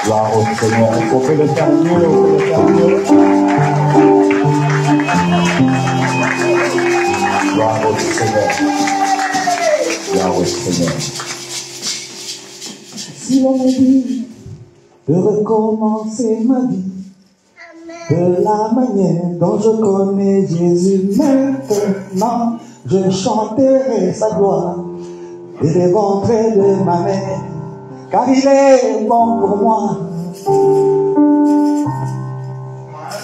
Gloire au Seigneur. On peut le faire mieux, on peut le faire mieux. Gloire au Seigneur. Gloire au Seigneur. Si l'on me dit de recommencer ma vie de la manière dont je connais Jésus maintenant, je chanterai sa gloire et les ventres de ma mère, car il est bon pour moi.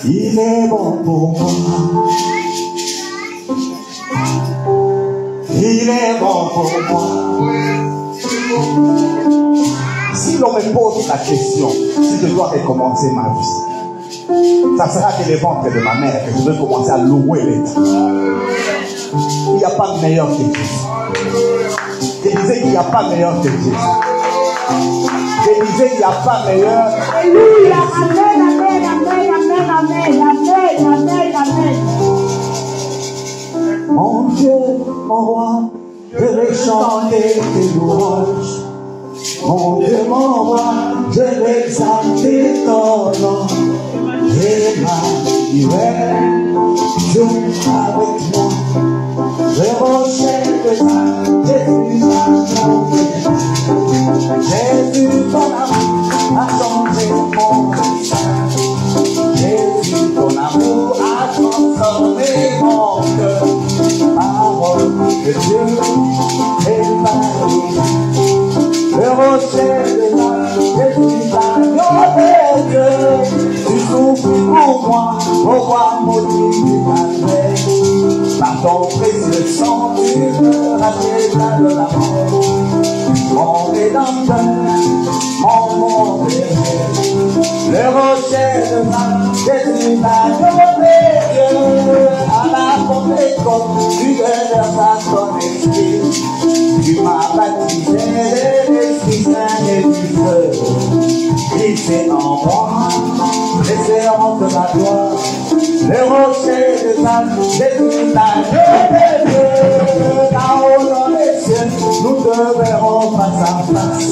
Il est bon pour moi. Il est bon pour moi. Si l'on me pose la question, si je dois recommencer ma vie, ça sera que les ventres de ma mère que je vais commencer à louer l'État. Il n'y a pas de meilleur que Jésus. Je disais qu'il n'y a pas meilleur que Jésus. Je disais qu'il n'y a pas meilleur. Alléluia. Amen, amen, amen, amen, amen, amen, amen, amen. Mon Dieu, mon roi, je vais chanter tes louanges. Mon Dieu, mon roi, je vais exalter ton nom. Emmanuel, Dieu avec moi. Je recherche Jésus, Jésus, ton amour a changé mon destin. Jésus, ton amour a transformé mon cœur. Parole de Dieu est parole. Le rocher de la Jésus, l'agneau de Dieu. Tu souffres pour moi, au roi maudit du calvaire. Par ton précieux sang, tu me rachètes de la mort. Mon rédempteur, mon bénévole, le rocher de ma Jésus, l'agneau de Dieu. À la Pentecôte, tu déverses ton esprit. Tu m'as baptisé de l'Esprit Saint et du feu. Glissé en moi, l'espérance de ma gloire. Le rocher de ta Jésus, l'agneau de Dieu. Là-haut dans les cieux, nous te verrons face à face.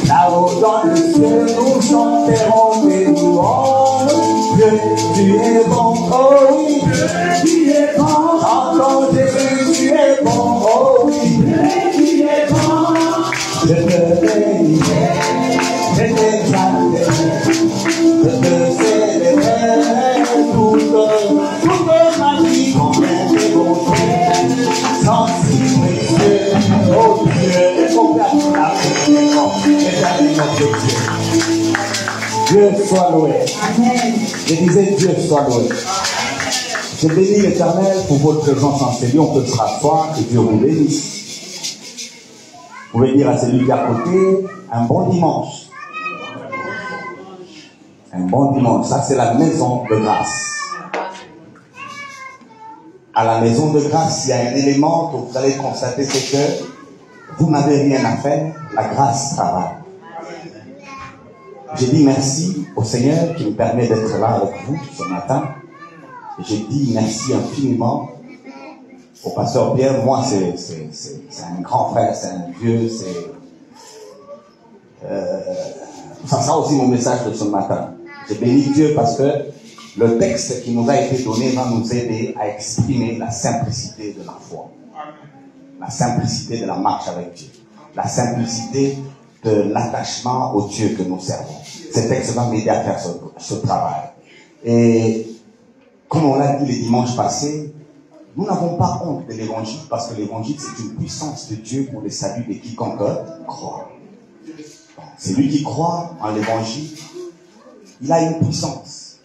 Là-haut dans les cieux, nous chanterons tes louanges. Dieu, tu es bon, oh oui. Dieu, tu es bon. Entends Jésus, tu es bon, oh oui. Dieu, tu es bon. Je te bénirai, je t'exalterai, je te célébrerai toute ma vie, combien de bonté, sans si précieux, oh Dieu, et qu'on perde la éternel notre Dieu. Dieu soit loué. Amen. Je disais Dieu soit loué. Je bénis l'Éternel pour votre présence en ces lieux. On peut se rasseoir, que Dieu vous bénisse. Vous pouvez dire à celui qui est à côté, un bon dimanche. Un bon dimanche. Ça, c'est la maison de grâce. À la maison de grâce, il y a un élément que vous allez constater, c'est que vous n'avez rien à faire, la grâce travaille. J'ai dit merci au Seigneur qui me permet d'être là avec vous ce matin. J'ai dit merci infiniment au pasteur Pierre. Moi, c'est un grand frère, c'est un vieux, ça sera aussi mon message de ce matin. J'ai béni Dieu parce que le texte qui nous a été donné va nous aider à exprimer la simplicité de la foi. La simplicité de la marche avec Dieu. La simplicité de l'attachement au Dieu que nous servons. Ce texte va m'aider à faire ce travail. Et comme on l'a dit les dimanches passés, nous n'avons pas honte de l'évangile parce que l'évangile c'est une puissance de Dieu pour le salut de quiconque croit. C'est lui qui croit en l'évangile, il a une puissance.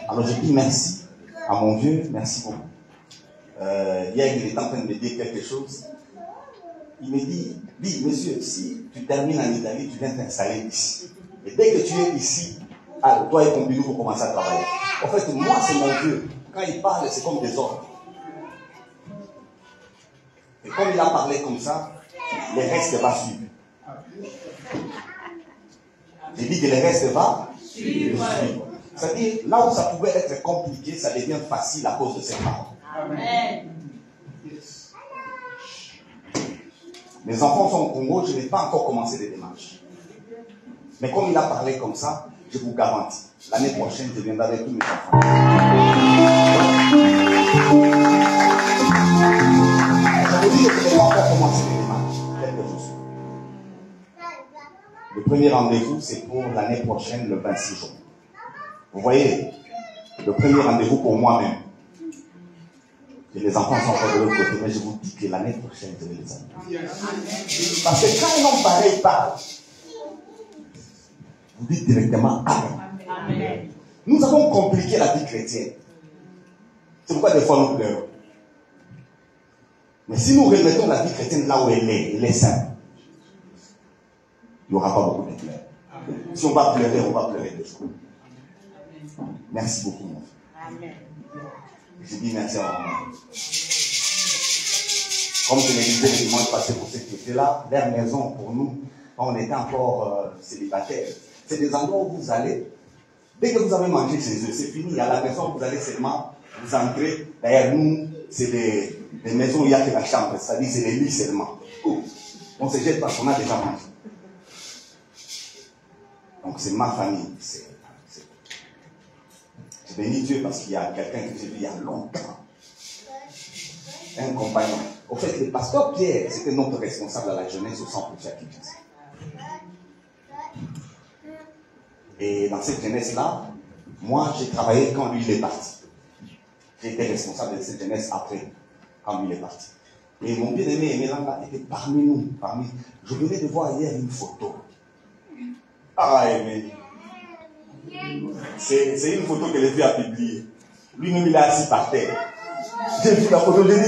Alors je dis merci à mon Dieu, merci beaucoup. Hier il était en train de me dire quelque chose. Il me dit, monsieur, si tu termines en Italie, tu viens t'installer ici. Et dès que tu es ici, toi et ton bureau, vous commencez à travailler. En fait, moi, c'est mon Dieu. Quand il parle, c'est comme des ordres. Et comme il a parlé comme ça, le reste va suivre. J'ai dit que le reste va suivre. C'est-à-dire, là où ça pouvait être compliqué, ça devient facile à cause de ces paroles. Amen. Mes enfants sont au Congo, je n'ai pas encore commencé les démarches. Mais comme il a parlé comme ça, je vous garantis, l'année prochaine, je viendrai avec tous mes enfants. Je vous dis que je n'ai pas encore commencé les démarches. Quelques jours. Le premier rendez-vous, c'est pour l'année prochaine, le 26 juin. Vous voyez, le premier rendez-vous pour moi-même. Et les enfants sont encore de l'autre côté, mais je vous dis que l'année prochaine, je vais les amener. Parce que quand un homme pareil parle, vous dites directement Amen. Amen. Nous avons compliqué la vie chrétienne. C'est pourquoi des fois nous pleurons. Mais si nous remettons la vie chrétienne là où elle est simple, il n'y aura pas beaucoup de pleurs. Si on va pleurer deux fois. Merci beaucoup, mon frère. Amen. Je dis merci à vous. Comme je le disais le dimanche passé pour ceux qui étaient là, leur maison pour nous, quand on était encore célibataires, c'est des endroits où vous allez, dès que vous avez mangé chez eux, c'est fini. À la maison, vous allez seulement vous entrer. D'ailleurs, nous, c'est des maisons où il n'y a que la chambre, c'est-à-dire c'est les lits seulement. On ne se jette pas, on a déjà mangé. Donc c'est ma famille. Je bénis Dieu parce qu'il y a quelqu'un que j'ai vu il y a longtemps. Un compagnon. Au fait, le pasteur Pierre, c'était notre responsable à la jeunesse au centre de Jacques. Et dans cette jeunesse-là, moi, j'ai travaillé quand lui, il est parti. J'ai été responsable de cette jeunesse après, quand lui, il est parti. Et mon bien-aimé Emélanga était parmi nous. Je venais de voir hier une photo. Ah, Aimé. C'est une photo que les filles a publiée. Lui-même, il est assis par terre. J'ai vu la photo, j'ai dit,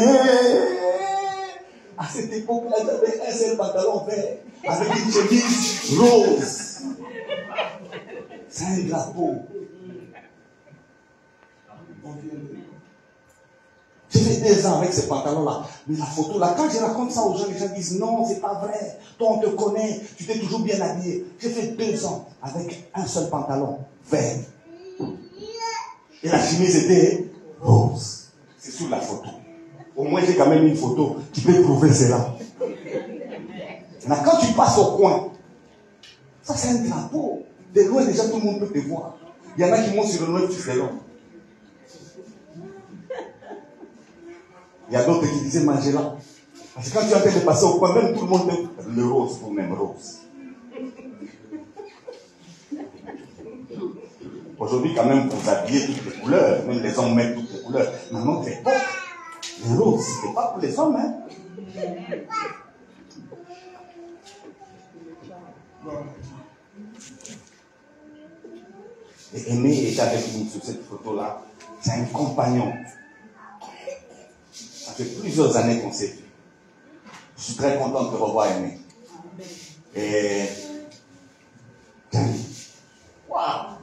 à cette époque-là, j'avais un seul pantalon vert avec une chemise rose. C'est un drapeau. J'ai fait 2 ans avec ce pantalon-là. Mais la photo-là, quand je raconte ça aux gens, les gens disent non, c'est pas vrai. Toi, on te connaît, tu t'es toujours bien habillé. J'ai fait 2 ans avec un seul pantalon vert. Et la chemise était rose. C'est sur la photo. Au moins, j'ai quand même une photo qui peut prouver cela. Mais quand tu passes au coin, ça c'est un drapeau. De loin, déjà, tout le monde peut te voir. Il y en a qui montent sur le loin, tu fais long. Il y a d'autres qui disaient manger là. Parce que quand tu es en train de passer au coin, même tout le monde peut. Le rose, pour même rose. Aujourd'hui, quand même, vous habillez toutes les couleurs. Même les hommes mettent toutes les couleurs. Mais à notre époque, le rose, ce n'était pas pour les hommes. Hein? Et Aimé est avec nous sur cette photo-là. C'est un compagnon. Ça fait plusieurs années qu'on s'est vu. Je suis très content de te revoir, Aimé. Et waouh!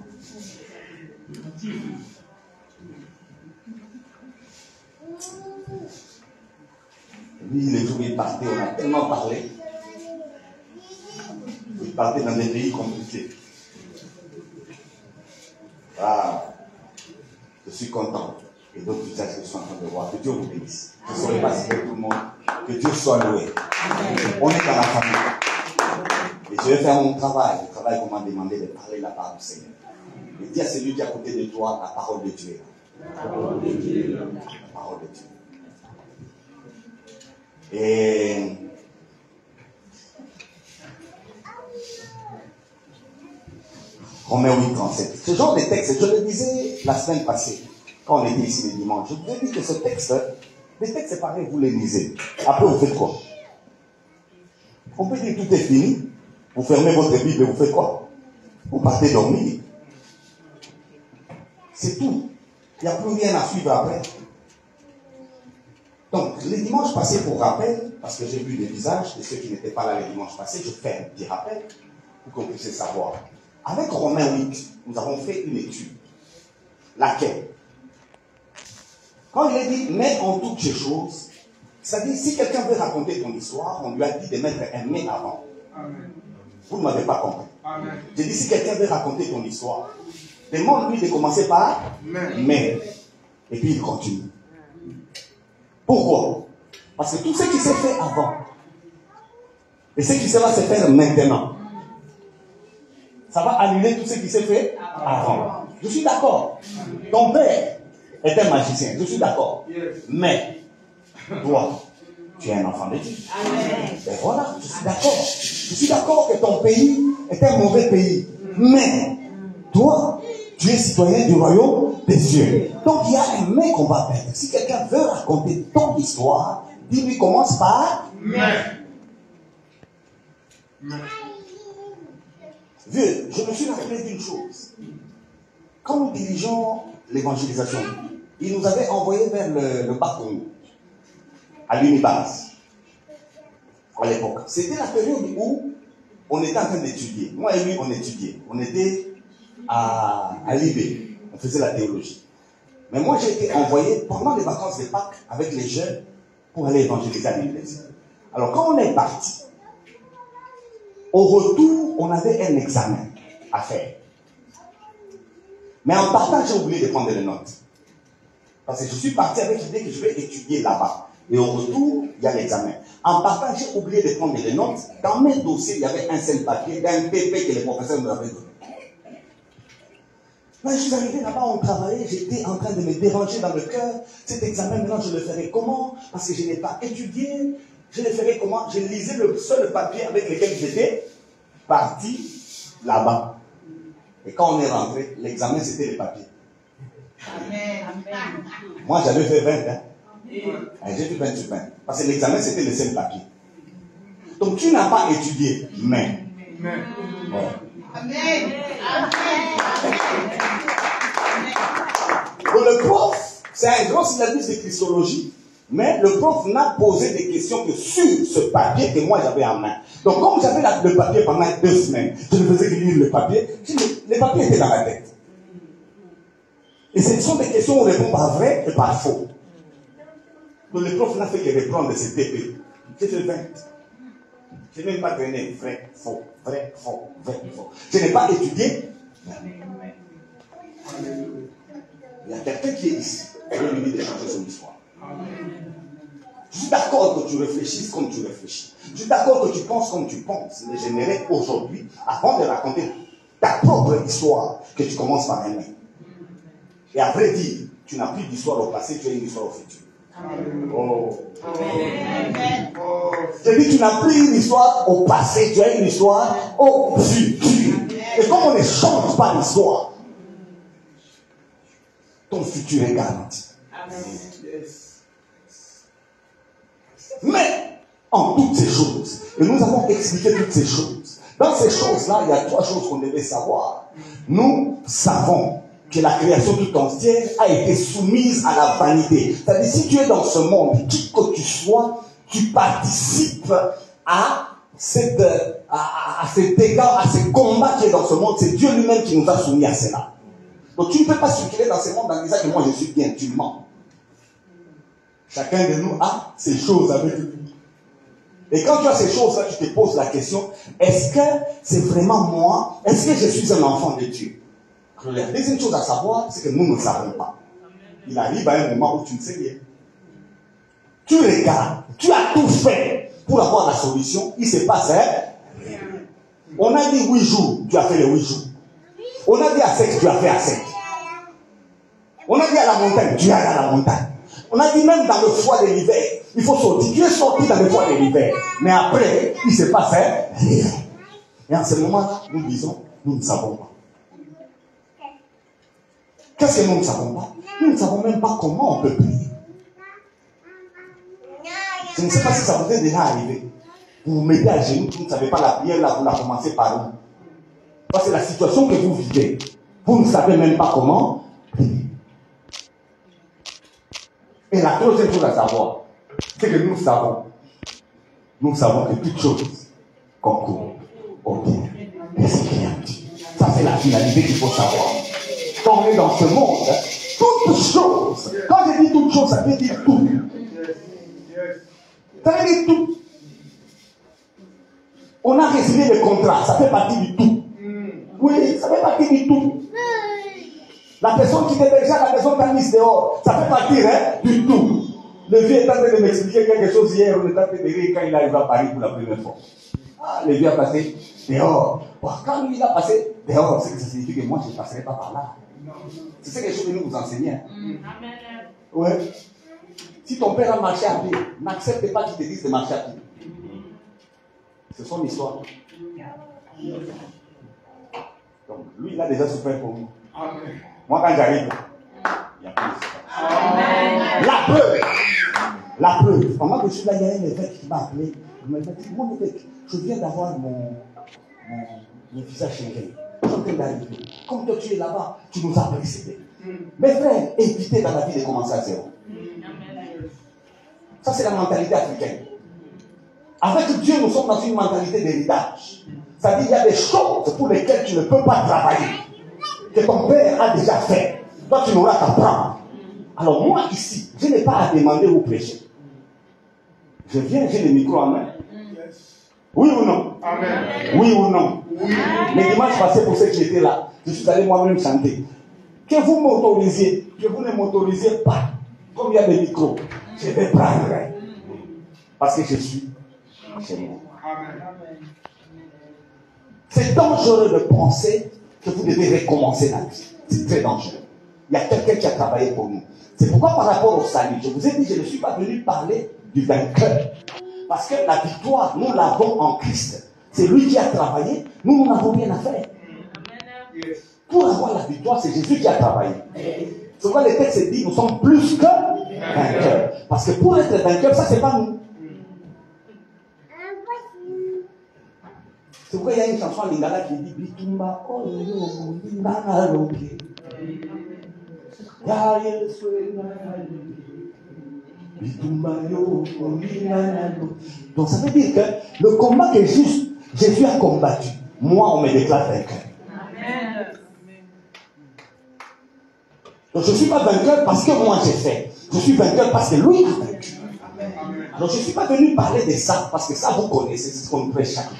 Lui, les jours où il partait, on a tellement parlé. Il partait dans des pays compliqués. Ah, je suis content. Et d'autres visages que je suis en train de voir. Que Dieu vous bénisse. Je ne saurais pas si tout le monde. Que Dieu soit loué. On est dans la famille. Et je vais faire mon travail. Le travail qu'on m'a demandé de parler la parole du Seigneur. Et dis à celui qui est à côté de toi, la parole de Dieu. La parole de Dieu. La parole de Dieu. Et Romains 8:37. Ce genre de texte, je le disais la semaine passée, quand on était ici le dimanche. Je vous ai dit que ce texte, les textes c'est pareil, vous les lisez. Après, vous faites quoi? On peut dire tout est fini. Vous fermez votre Bible et vous faites quoi? Vous partez dormir. C'est tout. Il n'y a plus rien à suivre après. Donc, le dimanche passé, pour rappel, parce que j'ai vu des visages de ceux qui n'étaient pas là le dimanche passé, je fais un petit rappel pour qu'on puisse savoir. Avec Romains 8, nous avons fait une étude. Laquelle? Quand il est dit, mais en toutes ces choses, c'est-à-dire, si quelqu'un veut raconter ton histoire, on lui a dit de mettre un mais avant. Amen. Vous ne m'avez pas compris. Amen. J'ai dit, si quelqu'un veut raconter ton histoire, demande-lui de commencer par mais. Et puis il continue. Pourquoi? Parce que tout ce qui s'est fait avant, et ce qui va se faire maintenant, ça va annuler tout ce qui s'est fait avant. Je suis d'accord. Ton père est un magicien, je suis d'accord. Mais, toi, tu es un enfant de Dieu. Et voilà, je suis d'accord. Je suis d'accord que ton pays est un mauvais pays. Mais, toi, tu es citoyen du royaume des cieux. Donc, il y a un mais qu'on va perdre. Si quelqu'un veut raconter ton histoire, dis-lui commence par mais. Vieux, je me suis rappelé d'une chose. Quand nous dirigeons l'évangélisation, il nous avait envoyé vers le Bas-Congo, à l'Unibase, à l'époque. C'était la période où on était en train d'étudier. Moi et lui, on étudiait. On était à Libé. On faisait la théologie. Mais moi, j'ai été envoyé pendant les vacances de Pâques avec les jeunes pour aller évangéliser à l'église. Alors, quand on est parti, au retour, on avait un examen à faire. Mais en partant, j'ai oublié de prendre les notes. Parce que je suis parti avec l'idée que je vais étudier là-bas. Et au retour, il y a l'examen. En partant, j'ai oublié de prendre les notes. Dans mes dossiers, il y avait un seul papier, d'un PP que les professeurs me l'avaient donné. Là, je suis arrivé là-bas, on travaillait, j'étais en train de me déranger dans le cœur. Cet examen, maintenant, je le ferai comment? Parce que je n'ai pas étudié. Je le ferai comment? Je lisais le seul papier avec lequel j'étais parti là-bas. Et quand on est rentré, l'examen, c'était les papiers. Amen. Moi, j'avais fait 20, hein. J'ai fait 20 sur 20. Parce que l'examen, c'était le seul papier. Donc, tu n'as pas étudié, mais. Ouais. Amen. Donc, le prof, c'est un grand syllabique de christologie, mais le prof n'a posé des questions que sur ce papier que moi j'avais en main. Donc, comme j'avais le papier pendant 2 semaines, je ne faisais que lire le papier, les papiers étaient dans la tête. Et ce sont des questions où on répond par vrai et par faux. Donc, le prof n'a fait que reprendre ces TP. J'ai fait 20. Je n'ai même pas traîné vrai, faux, vrai, faux, vrai, faux. Je n'ai pas étudié. Il y a quelqu'un qui est ici. Je vais lui dire de changer son histoire. Je suis d'accord que tu réfléchisses comme tu réfléchis. Je suis d'accord que tu penses comme tu penses. Mais j'aimerais aujourd'hui, avant de raconter ta propre histoire, que tu commences par aimer. Et après dire, tu n'as plus d'histoire au passé, tu as une histoire au futur. Oh. Je dis, tu n'as plus une histoire au passé, tu as une histoire au futur. Et comme on ne change pas l'histoire, ton futur est garanti. Mais, en toutes ces choses, et nous avons expliqué toutes ces choses, dans ces choses-là, il y a 3 choses qu'on devait savoir. Nous savons que la création tout entière a été soumise à la vanité. C'est-à-dire, si tu es dans ce monde, qui que tu sois, tu participes à cet égard, à ce combat qui est dans ce monde. C'est Dieu lui-même qui nous a soumis à cela. Donc tu ne peux pas circuler dans ce monde en disant que moi je suis bien, tu mens. Chacun de nous a ces choses avec lui. Et quand tu as ces choses-là, tu te poses la question, est-ce que c'est vraiment moi? Est-ce que je suis un enfant de Dieu? La deuxième chose à savoir, c'est que nous ne savons pas. Il arrive à un moment où tu ne sais rien. Tu regardes, tu as tout fait pour avoir la solution, il se passe rien. On a dit 8 jours, tu as fait les 8 jours. On a dit à sec, tu as fait à sec. On a dit à la montagne, tu es allé à la montagne. On a dit même dans le froid de l'hiver, il faut sortir. Tu es sorti dans le froid de l'hiver. Mais après, il se passe rien. Et en ce moment-là, nous disons, nous ne savons pas. Qu'est-ce que nous ne savons pas? Nous ne savons même pas comment on peut prier. Je ne sais pas si ça vous est déjà arrivé. Vous vous mettez à genoux, vous ne savez pas la prière, là, vous la commencez par où? Parce que la situation que vous vivez, vous ne savez même pas comment prier. Et la troisième chose à savoir, c'est que nous savons que toute chose concourt au bien de ce qui est en Dieu. Ça, c'est la finalité qu'il faut savoir. Quand on est dans ce monde, toutes choses, quand je dis toutes choses, ça veut dire tout. Ça veut dire tout. On a résilié le contrat, ça fait partie du tout. Oui, ça fait partie du tout. La personne qui était déjà à la maison t'a mise dehors, ça fait partie du tout. Le vieux est en train de m'expliquer quelque chose hier, on est en train de rire quand il arrive à Paris pour la première fois. Ah, le vieux a passé dehors. Bon, quand lui il a passé dehors, c'est que ça signifie que moi je ne passerai pas par là. C'est quelque chose que nous vous enseignons. Ouais. Si ton père a marché à pied, n'accepte pas qu'il te dise de marcher à pied. C'est son histoire. Donc, lui, il a déjà souffert pour nous. Amen. Moi, quand j'arrive, il n'y a plus de la preuve. La preuve. Pendant que je suis là, il y a un évêque qui m'a appelé. Il m'a dit, mon évêque, je viens d'avoir mon visage changé. Je suis en train d'arriver. Comme toi, tu es là-bas, tu nous as précédés. Mes frères, évitez dans la vie de commencer à zéro. Ça, c'est la mentalité africaine. Avec Dieu, nous sommes dans une mentalité d'héritage. C'est-à-dire qu'il y a des choses pour lesquelles tu ne peux pas travailler, que ton père a déjà fait. Toi, tu n'auras qu'à prendre. Alors moi, ici, je n'ai pas à demander ou prêcher. Je viens, j'ai le micro en main. Oui ou non? Amen. Oui ou non? Oui. Le dimanche passé, pour ceux qui étaient là, je suis allé moi-même chanter. Que vous m'autorisiez, que vous ne m'autorisiez pas, comme il y a des micros, je vais prendre. Parce que je suis chez moi. C'est dangereux de penser que vous devez recommencer la vie. C'est très dangereux. Il y a quelqu'un qui a travaillé pour nous. C'est pourquoi par rapport au salut, je vous ai dit, je ne suis pas venu parler du vainqueur. Parce que la victoire, nous l'avons en Christ. C'est lui qui a travaillé, nous n'avons rien à faire. Pour avoir la victoire, c'est Jésus qui a travaillé. C'est pourquoi le texte dit, nous sommes plus que vainqueurs. Parce que pour être vainqueur, ça c'est pas nous. C'est pourquoi il y a une chanson en lingala qui dit Bitumba oyo lingala loke. Ya Yesu Bitumba yo lingala loke. Donc ça veut dire que le combat que Jésus a combattu, moi on me déclare vainqueur. Amen. Donc je ne suis pas vainqueur parce que moi j'ai fait. Je suis vainqueur parce que lui a vaincu. Alors je ne suis pas venu parler de ça parce que ça vous connaissez, c'est ce qu'on prêche chaque jour.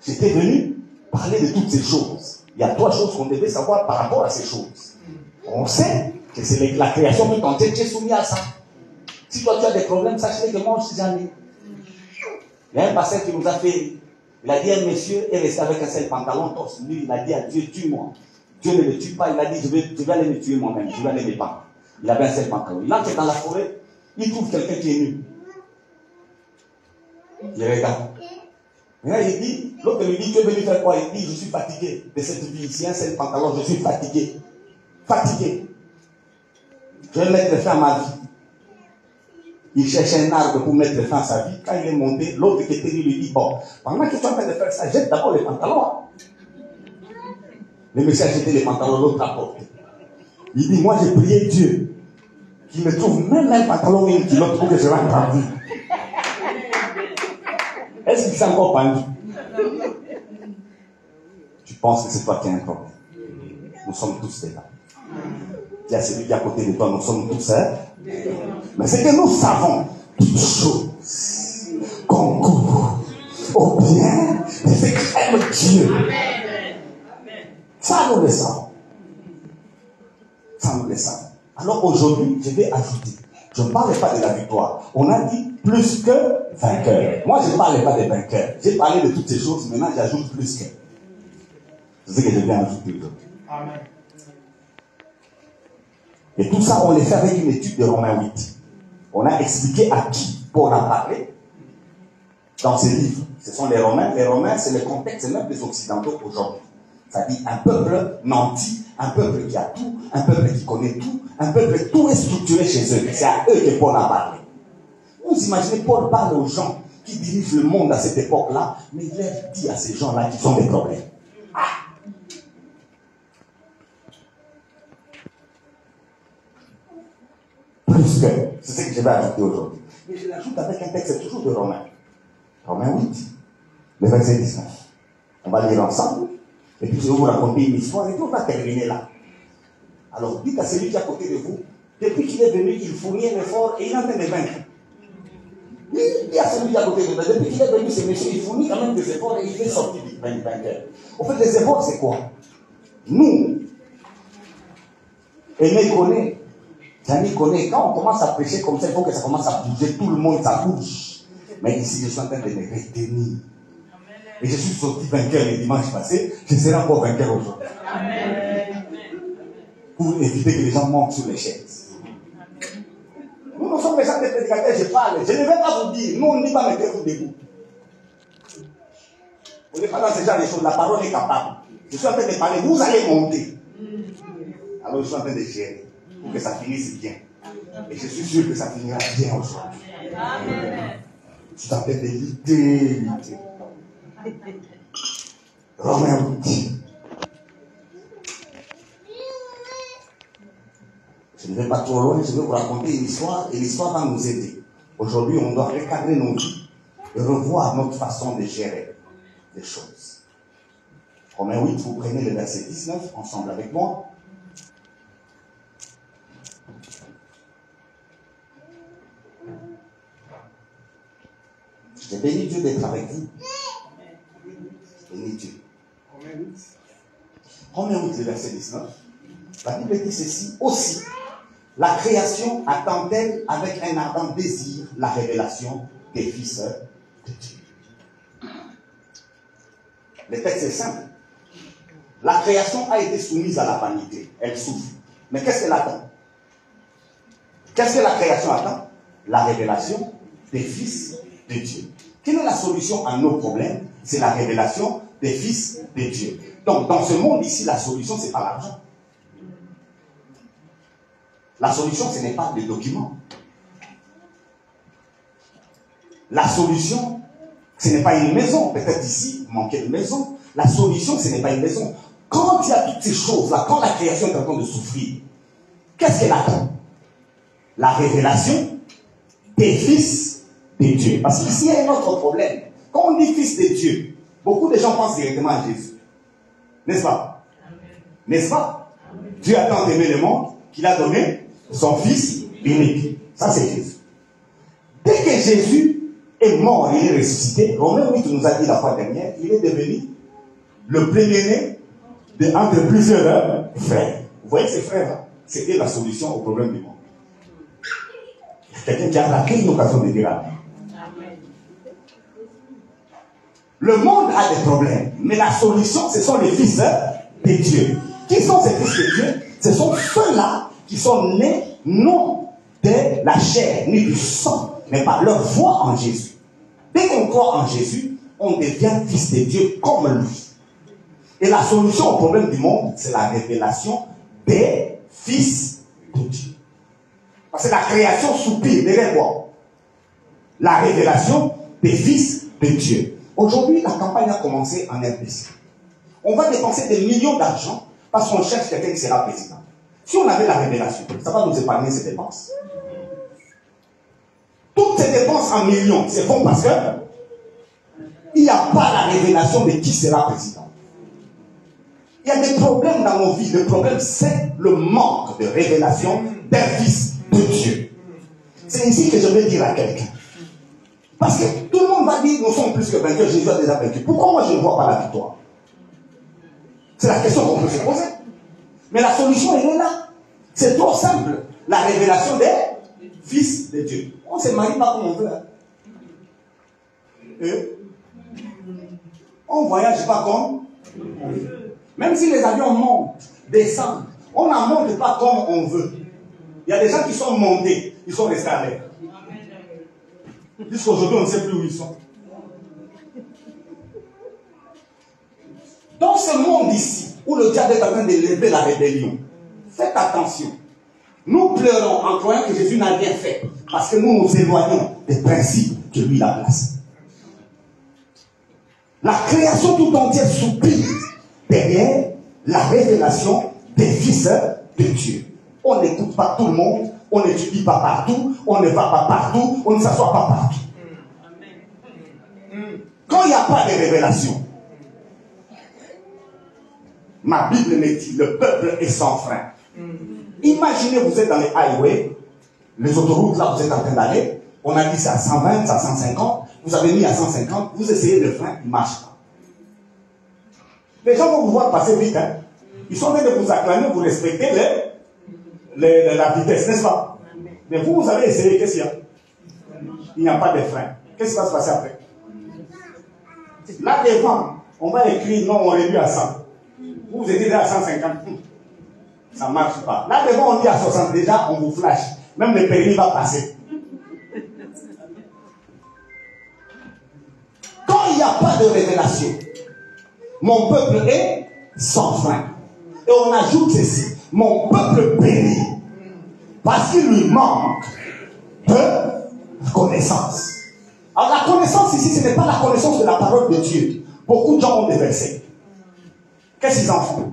J'étais venu parler de toutes ces choses. Il y a 3 choses qu'on devait savoir par rapport à ces choses. On sait que c'est la création tout entière qui est soumise à ça. Si toi tu as des problèmes, sache-le que moi aussi j'en ai. Il y a un pasteur qui nous a fait, il a dit à un monsieur, est resté avec un seul pantalon torse. Lui, il a dit à Dieu, tue-moi. Dieu ne le tue pas, il a dit, je vais aller me tuer moi-même, je vais aller me pendre. Il avait un seul pantalon. Il entre dans la forêt, il trouve quelqu'un qui est nu. Il regarde. Et là, il dit, l'autre lui dit, tu es venu faire quoi? Il dit, je suis fatigué de cette vie ici, un seul pantalon, je suis fatigué. Fatigué. Je vais mettre fin à ma vie. Il cherche un arbre pour mettre fin à sa vie. Quand il est monté, l'autre qui était lui dit, bon, pendant que tu es en train de faire ça, jette d'abord les pantalons. Le monsieur a jeté les pantalons, l'autre a porté. Il dit, moi j'ai prié Dieu, qu'il me trouve même un pantalon et une culotte pour que je rentre en vie. Est-ce qu'il s'est encore pendu? Tu penses que c'est toi qui as un problème. Nous sommes tous des là. Il y a celui qui est à côté de toi, nous sommes tous mais c'est que nous savons toutes choses concourent au bien de ceux qui aiment Dieu. Ça nous le savons. Ça nous le savons. Alors aujourd'hui, je vais ajouter. Je ne parle pas de la victoire. On a dit plus que vainqueur. Moi, je ne parle pas de vainqueur. J'ai parlé de toutes ces choses. Maintenant, j'ajoute plus que. C'est ce que je viens ajouter aujourd'hui. Amen. Et tout ça, on le fait avec une étude de Romains 8. On a expliqué à qui Paul a parlé dans ces livres. Ce sont les Romains. Les Romains, c'est le contexte même des Occidentaux aujourd'hui. C'est-à-dire un peuple nanti, un peuple qui a tout, un peuple qui connaît tout, un peuple tout est structuré chez eux. C'est à eux que Paul a parlé. Vous imaginez, Paul parle aux gens qui dirigent le monde à cette époque-là, mais il leur dit à ces gens-là qu'ils ont des problèmes. Ah! Plus que, c'est ce que je vais ajouter aujourd'hui. Mais je l'ajoute avec un texte toujours de Romains. Romains 8, le verset 19. On va lire ensemble. Et puis je vais vous raconter une histoire et puis on va terminer là. Alors dites à celui qui est à côté de vous, depuis qu'il est venu, il fournit un effort et il est en train de vaincre. Il y a celui qui est à côté de vous, depuis qu'il est venu, ce monsieur, il fournit quand même des efforts et il est sorti du vainqueur. Au fait, les efforts, c'est quoi? Nous, Aimé connaît, Jamy connaît, quand on commence à prêcher comme ça, il faut que ça commence à bouger, tout le monde, ça bouge. Mais ici, je suis en train de me retenir. Et je suis sorti vainqueur le dimanche passé, je serai encore vainqueur aujourd'hui. Pour éviter que les gens montent sur les chaises. Nous sommes des gens de prédicateurs, je parle. Je ne vais pas vous dire, nous on ne dit pas mettez-vous debout. On n'est pas dans ce genre de choses, la parole est capable. Je suis en train de parler, vous allez monter. Alors je suis en train de gérer pour que ça finisse bien. Et je suis sûr que ça finira bien aujourd'hui. Je suis en train de lutter. Romains 8. Je ne vais pas trop loin, je vais vous raconter une histoire et l'histoire va nous aider. Aujourd'hui, on doit recadrer nos vies et revoir notre façon de gérer les choses. Romains 8, vous prenez le verset 19 ensemble avec moi. Je bénis Dieu d'être avec vous. Je bénis Dieu. Romains 8, le verset 19. La Bible dit ceci aussi. La création attend-elle avec un ardent désir la révélation des fils de Dieu. Le texte est simple. La création a été soumise à la vanité. Elle souffre. Mais qu'est-ce qu'elle attend? Qu'est-ce que la création attend? La révélation des fils de Dieu. Quelle est la solution à nos problèmes? C'est la révélation des fils de Dieu. Donc, dans ce monde ici, la solution, ce n'est pas l'argent. La solution, ce n'est pas des documents. La solution, ce n'est pas une maison. Peut-être ici, manquer de maison. La solution, ce n'est pas une maison. Quand il y a toutes ces choses-là, quand la création est en train de souffrir, qu'est-ce qu'elle attend? La révélation des fils de Dieu. Parce qu'ici, il y a un autre problème. Quand on dit fils de Dieu, beaucoup de gens pensent directement à Jésus. N'est-ce pas? N'est-ce pas? Dieu a tant aimé le monde qu'il a donné son fils unique. Ça, c'est Jésus. Dès que Jésus est mort et est ressuscité, Romains 8 nous a dit la fois dernière, il est devenu le premier-né entre plusieurs frères. Vous voyez ces frères-là? C'était la solution au problème du monde. Quelqu'un qui a raté une occasion de dire amen. Le monde a des problèmes, mais la solution, ce sont les fils de Dieu. Qui sont ces fils de Dieu? Ce sont ceux-là qui sont nés non de la chair ni du sang, mais par leur foi en Jésus. Dès qu'on croit en Jésus, on devient fils de Dieu comme lui. Et la solution au problème du monde, c'est la révélation des fils de Dieu. Parce que la création soupire derrière quoi? La révélation des fils de Dieu. Aujourd'hui, la campagne a commencé en RDC. On va dépenser des millions d'argent parce qu'on cherche quelqu'un qui sera président. Si on avait la révélation, ça va nous épargner ces dépenses. Toutes ces dépenses en millions, c'est bon parce que il n'y a pas la révélation de qui sera président. Il y a des problèmes dans nos vies. Le problème, c'est le manque de révélation d'un fils de Dieu. C'est ici que je vais dire à quelqu'un. Parce que tout le monde va dire, nous sommes plus que vainqueurs, Jésus a déjà vaincu. Pourquoi moi je ne vois pas la victoire? C'est la question qu'on peut se poser. Mais la solution, elle est là. C'est trop simple. La révélation des fils de Dieu. On ne se marie pas comme on veut. Hein. On ne voyage pas comme on veut. Même si les avions montent, descendent, on n'en monte pas comme on veut. Il y a des gens qui sont montés, ils sont restés à l'air. Jusqu'aujourd'hui, on ne sait plus où ils sont. Dans ce monde ici, où le diable est en train de lever la rébellion, faites attention. Nous pleurons en croyant que Jésus n'a rien fait, parce que nous nous éloignons des principes que lui a placés. La création tout entière soupire derrière la révélation des fils de Dieu. On n'écoute pas tout le monde, on n'étudie pas partout, on ne va pas partout, on ne s'assoit pas partout. Quand il n'y a pas de révélation, ma Bible me dit, le peuple est sans frein. Imaginez, vous êtes dans les highways, les autoroutes, là, vous êtes en train d'aller, on a dit c'est à 120, c'est à 150, vous avez mis à 150, vous essayez le frein, il ne marche pas. Les gens vont vous voir passer vite, hein. Ils sont en train de vous acclamer, vous respectez la vitesse, n'est-ce pas? Mais vous avez essayé, qu'est-ce qu'il y a? Il n'y a pas de frein. Qu'est-ce qui va se passer après? Là devant, on va écrire non, on réduit à 100. Vous êtes déjà à 150. Ça ne marche pas. Là devant, on dit à 60. Déjà, on vous flash. Même le permis va passer. Quand il n'y a pas de révélation, mon peuple est sans fin. Et on ajoute ceci. Mon peuple périt parce qu'il lui manque de connaissance. Alors la connaissance ici, ce n'est pas la connaissance de la parole de Dieu. Beaucoup de gens ont des versets. Qu'est-ce qu'ils en font?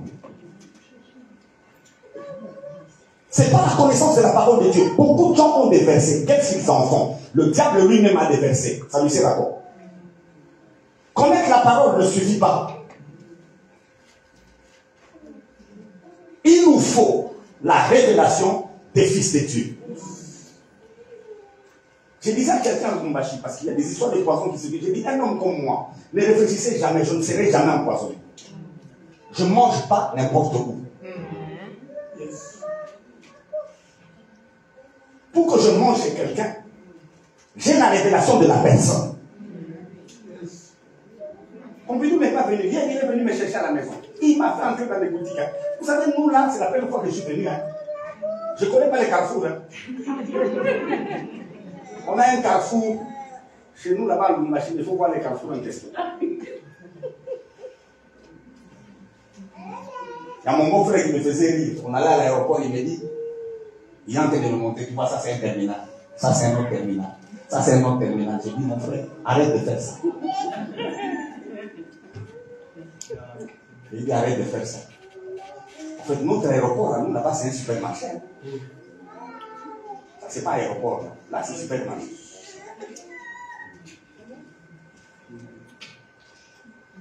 Ce n'est pas la connaissance de la parole de Dieu. Beaucoup de gens ont des versets. Qu'est-ce qu'ils en font? Le diable lui-même a des versets. Ça lui sert à quoi? Connaître la parole ne suffit pas. Il nous faut la révélation des fils de Dieu. Je disais à quelqu'un de Mumbashi, parce qu'il y a des histoires de poissons qui se disent, j'ai dit, un homme comme moi, ne réfléchissez jamais, je ne serai jamais empoisonné. Je ne mange pas n'importe où. Pour que je mange chez quelqu'un, j'ai la révélation de la personne. Pompidou n'est pas venu. Hier, il est venu me chercher à la maison. Il m'a fait entrer dans les boutiques. Hein. Vous savez, nous là, c'est la première fois que je suis venu. Hein. Je ne connais pas les carrefours. Hein. On a un carrefour. Chez nous, là-bas, une machine, il faut voir les carrefours en question. Il y a mon beau-frère qui me faisait rire. On allait à l'aéroport, il me dit, il est en train de me montrer, tu vois, ça c'est un terminal. Ça c'est un autre terminal. Ça c'est un autre terminal. J'ai dit, mon frère, arrête de faire ça. Il dit arrête de faire ça. En fait, notre aéroport, nous là-bas, c'est un supermarché. Ça, c'est pas un aéroport. Là, c'est un supermarché.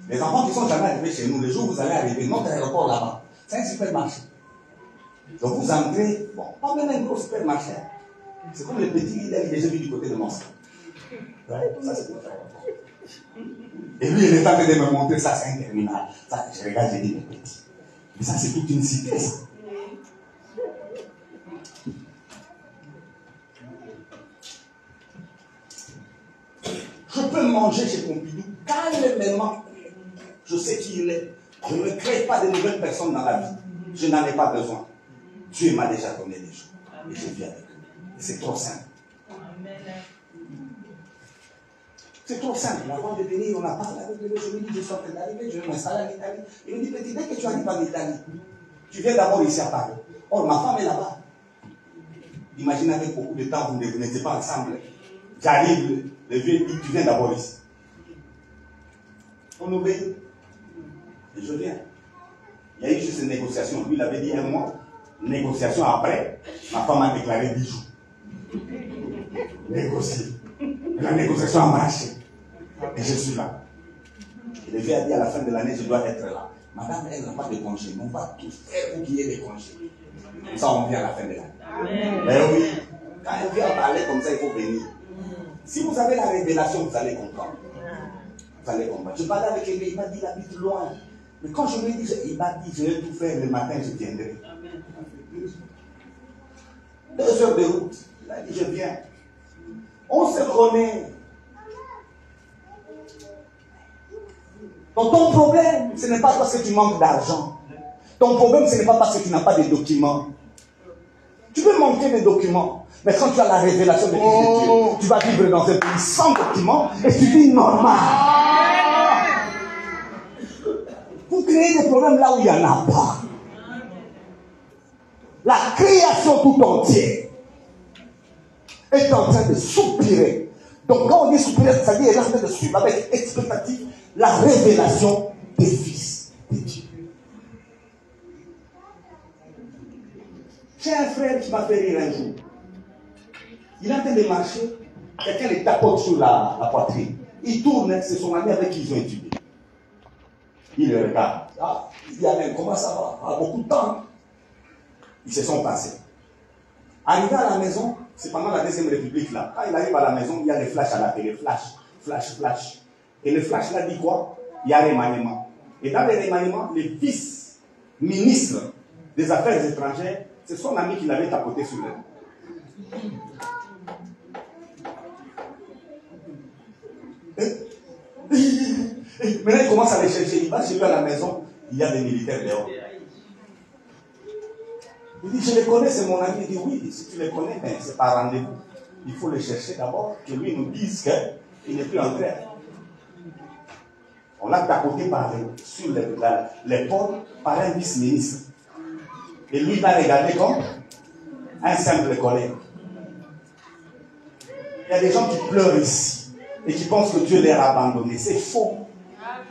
Les enfants qui sont jamais arrivés chez nous, le jour où vous allez arriver, notre aéroport là-bas, c'est un supermarché. Donc vous entrez, bon, pas même un gros supermarché. C'est comme le petit Lidl que j'ai vu du côté de Moscou. Ouais, ça c'est notre aéroport. Et lui, il est en train de me montrer ça, c'est un terminal. Ça, je regarde, j'ai dit, mais petit. Mais ça, c'est toute une cité, ça. Je peux manger chez Pompidou calmement. Je sais qui il est. Je ne crée pas de nouvelles personnes dans la vie. Je n'en ai pas besoin. Dieu m'a déjà donné des choses. Et je vis avec eux. C'est trop simple. C'est trop simple. Avant de venir, on a parlé avec lui. Je lui dis, je suis en train d'arriver, je vais m'installer en Italie. Il me dit, petit, dès que tu arrives en Italie, tu viens d'abord ici à Paris. Or, ma femme est là-bas. Imaginez avec beaucoup de temps, vous n'étiez pas ensemble. J'arrive, le vieux dit, tu viens d'abord ici. On obéit. Et je viens. Il y a eu juste une négociation. Lui, il avait dit 1 mois. Négociation après, ma femme a déclaré 10 jours. Négocier. La négociation a marché. Et je suis là. Et le vieux a dit à la fin de l'année, je dois être là. Madame, elle n'a pas de congé. On va tous faire vous qui ayez des congés. Comme ça, on vient à la fin de l'année. Mais oui, quand elle vient parler comme ça, il faut venir. Si vous avez la révélation, vous allez comprendre. Vous allez comprendre. Je parlais avec lui, il m'a dit, il habite loin. Mais quand je lui ai dit, il m'a dit, je vais tout faire le matin, je viendrai. 2 heures de route. Il a dit, je viens. On se connaît. Donc ton problème, ce n'est pas parce que tu manques d'argent. Ton problème, ce n'est pas parce que tu n'as pas de documents. Tu peux manquer des documents. Mais quand tu as la révélation de Dieu, tu vas vivre dans un pays sans documents et tu vis normal. Vous créez des problèmes là où il n'y en a pas. La création tout entière est en train de soupirer. Donc quand on dit soupirer, ça veut dire qu'elle est en train de suivre avec expectative la révélation des fils de Dieu. J'ai un frère qui m'a fait rire un jour. Il est en train de marcher, quelqu'un le tapote sur la poitrine. Il tourne, c'est son ami avec qui ils ont étudié. Il le regarde. Ah, il dit, Amen, comment ça va? Ah, beaucoup de temps. Ils se sont passés. Arrivé à la maison, c'est pendant la Deuxième République là. Quand il arrive à la maison, il y a des flashs à la télé. Flash, flash, flash. Et le flash là dit quoi? Il y a remaniement. Et dans les remaniements, les vice-ministres des Affaires étrangères, c'est son ami qui l'avait tapoté sur le. Maintenant, il commence à les chercher. Il va chez lui à la maison. Il y a des militaires dehors. Il dit, je les connais, c'est mon ami. Il dit, oui, si tu les connais, mais c'est pas rendez-vous. Il faut les chercher d'abord, que lui nous dise qu'il n'est plus en grève. On l'a tapoté sur l'épaule par un vice-ministre. Et lui, il l'a regardé comme un simple collègue. Il y a des gens qui pleurent ici et qui pensent que Dieu les a abandonnés. C'est faux.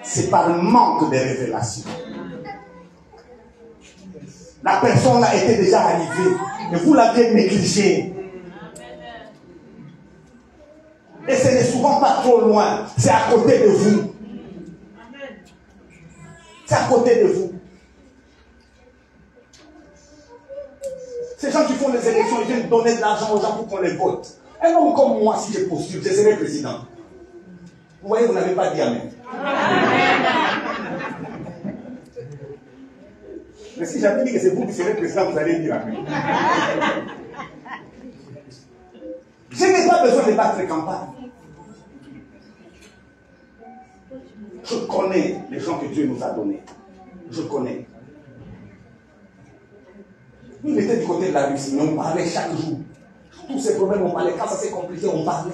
C'est par manque de révélation. La personne là était déjà arrivée et vous l'aviez négligée. Et ce n'est souvent pas trop loin. C'est à côté de vous. C'est à côté de vous. Ces gens qui font les élections, ils viennent donner de l'argent aux gens pour qu'on les vote. Un homme comme moi, si je postule, je serai président. Vous voyez, vous n'avez pas dit amen. Mais si j'avais dit que c'est vous qui serez président, vous allez dire amen. Je n'ai pas besoin de battre campagne. Je connais les gens que Dieu nous a donnés. Je connais. Nous, on était du côté de la Russie, mais on parlait chaque jour. Tous ces problèmes, on parlait. Quand ça s'est compliqué, on parlait.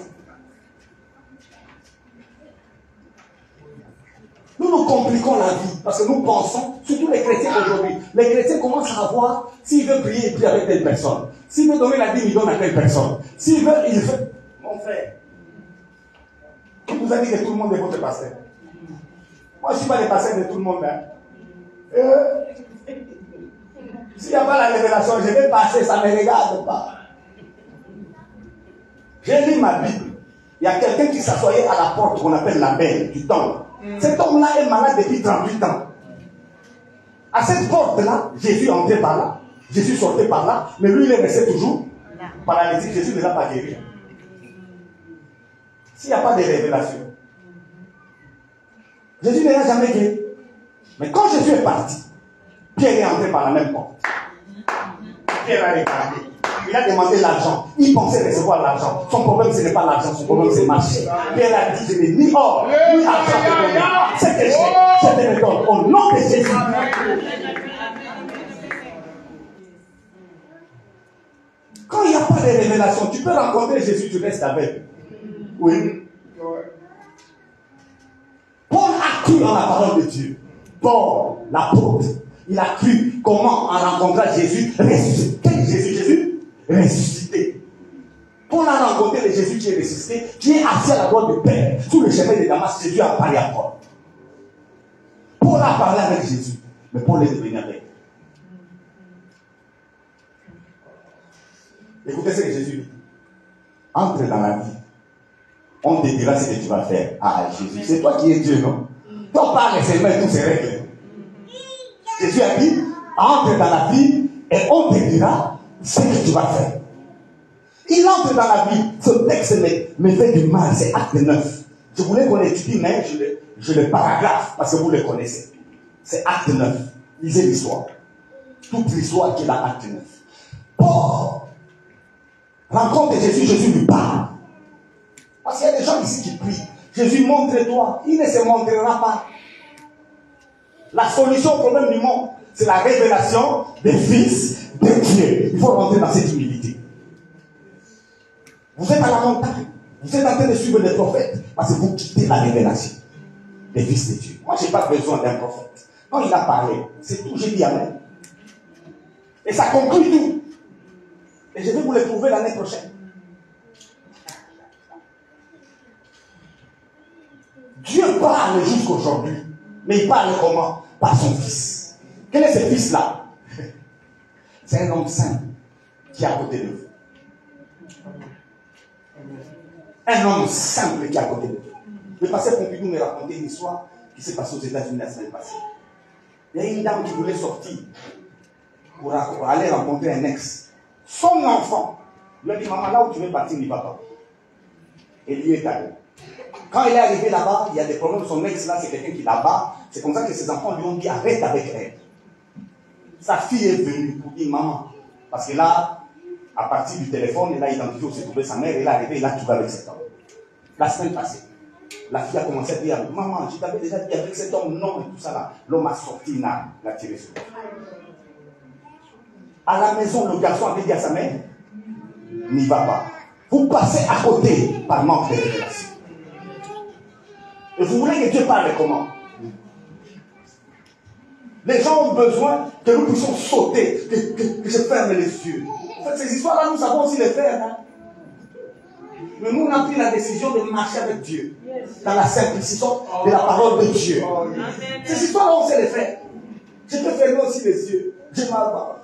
Nous compliquons la vie parce que nous pensons, surtout les chrétiens aujourd'hui, les chrétiens commencent à voir, s'il veut prier, il prie avec telle personne. S'il veut donner la dîme, il donne à telle personne. S'il veut, il fait. Mon frère, qui vous a dit que tout le monde est votre pasteur? Moi, je ne suis pas le pasteur de tout le monde. Hein. S'il n'y a pas la révélation, je vais passer, ça ne me regarde pas. J'ai lu ma Bible. Il y a quelqu'un qui s'assoyait à la porte qu'on appelle la belle du temple. Cet homme-là est malade depuis 38 ans. À cette porte-là, Jésus entrait par là. Jésus sortait par là. Mais lui, il est resté toujours paralysé. Jésus ne l'a pas guéri. S'il n'y a pas de révélation, Jésus ne l'a jamais guéri. Mais quand Jésus est parti, Pierre est entré par la même porte. Pierre a regardé. Il a demandé l'argent. Il pensait recevoir l'argent. Son problème, ce n'est pas l'argent. Son problème, c'est le marché. Pierre a dit, je n'ai ni or, ni argent de donner. C'est que je te le donne. Au nom de Jésus. Quand il n'y a pas de révélation, tu peux rencontrer Jésus, tu restes avec. Oui. Paul a cru en la parole de Dieu. Paul, l'apôtre, il a cru comment en rencontrant Jésus ressuscité. Quel Jésus ressuscité. Paul a rencontré le Jésus qui est ressuscité, qui est assis à la droite du Père. Sous le chemin de Damas, Jésus a parlé à Paul. Paul a parlé avec Jésus, mais Paul est devenu avec. Écoutez ce que Jésus dit. Entre dans la vie. On te dira ce que tu vas faire. Ah, Jésus, c'est toi qui es Dieu, non? Toi, parle seulement et tout se règle. Jésus a dit, entre dans la vie et on te dira ce que tu vas faire. Il entre dans la vie. Ce texte me fait du mal, c'est acte 9. Je voulais qu'on étudie, mais je le paragraphe parce que vous le connaissez. C'est acte 9. Lisez l'histoire. Toute l'histoire qui est dans acte 9. Paul rencontre Jésus, Jésus lui parle. Parce qu'il y a des gens ici qui prient. Jésus, montre-toi. Il ne se montrera pas. La solution au problème du monde, c'est la révélation des fils de Dieu. Il faut rentrer dans cette humilité. Vous êtes à la montagne. Vous êtes en train de suivre les prophètes. Parce que vous quittez la révélation des fils de Dieu. Moi, je n'ai pas besoin d'un prophète. Quand il a parlé, c'est tout. J'ai dit amen. Et ça conclut tout. Et je vais vous le prouver l'année prochaine. Dieu parle jusqu'aujourd'hui. Mais il parle comment? Par son fils. Quel est ce fils-là? C'est un homme saint qui est à côté de vous. Un homme simple qui est à côté de vous. Le pasteur Pompidou me racontait une histoire qui s'est passée aux États-Unis la semaine passée. Il y a une dame qui voulait sortir pour aller rencontrer un ex. Son enfant lui a dit, maman, là où tu veux partir, n'y va pas. Et lui est allé. Quand il est arrivé là-bas, il y a des problèmes. Son ex là, c'est quelqu'un qui là-bas. C'est comme ça que ses enfants lui ont dit, arrête avec elle. Sa fille est venue pour dire, maman. Parce que là, à partir du téléphone, il a identifié où se trouvait sa mère. Il est arrivé, il a trouvé avec cet homme. La semaine passée. La fille a commencé à dire, maman, je t'avais déjà dit avec cet homme, non, et tout ça là. L'homme a sorti une arme, l'a tiré sur lui. À la maison, le garçon avait dit à sa mère, n'y va pas. Vous passez à côté par manque de révélation. Et vous voulez que Dieu parle comment? Les gens ont besoin que nous puissions sauter, que je ferme les yeux. En fait, ces histoires-là, nous savons aussi les faire. Hein? Mais nous, on a pris la décision de marcher avec Dieu. Dans la simplicité de la parole de Dieu. Ces histoires-là, on sait les faire. Je peux fermer aussi les yeux. J'ai mal parlé.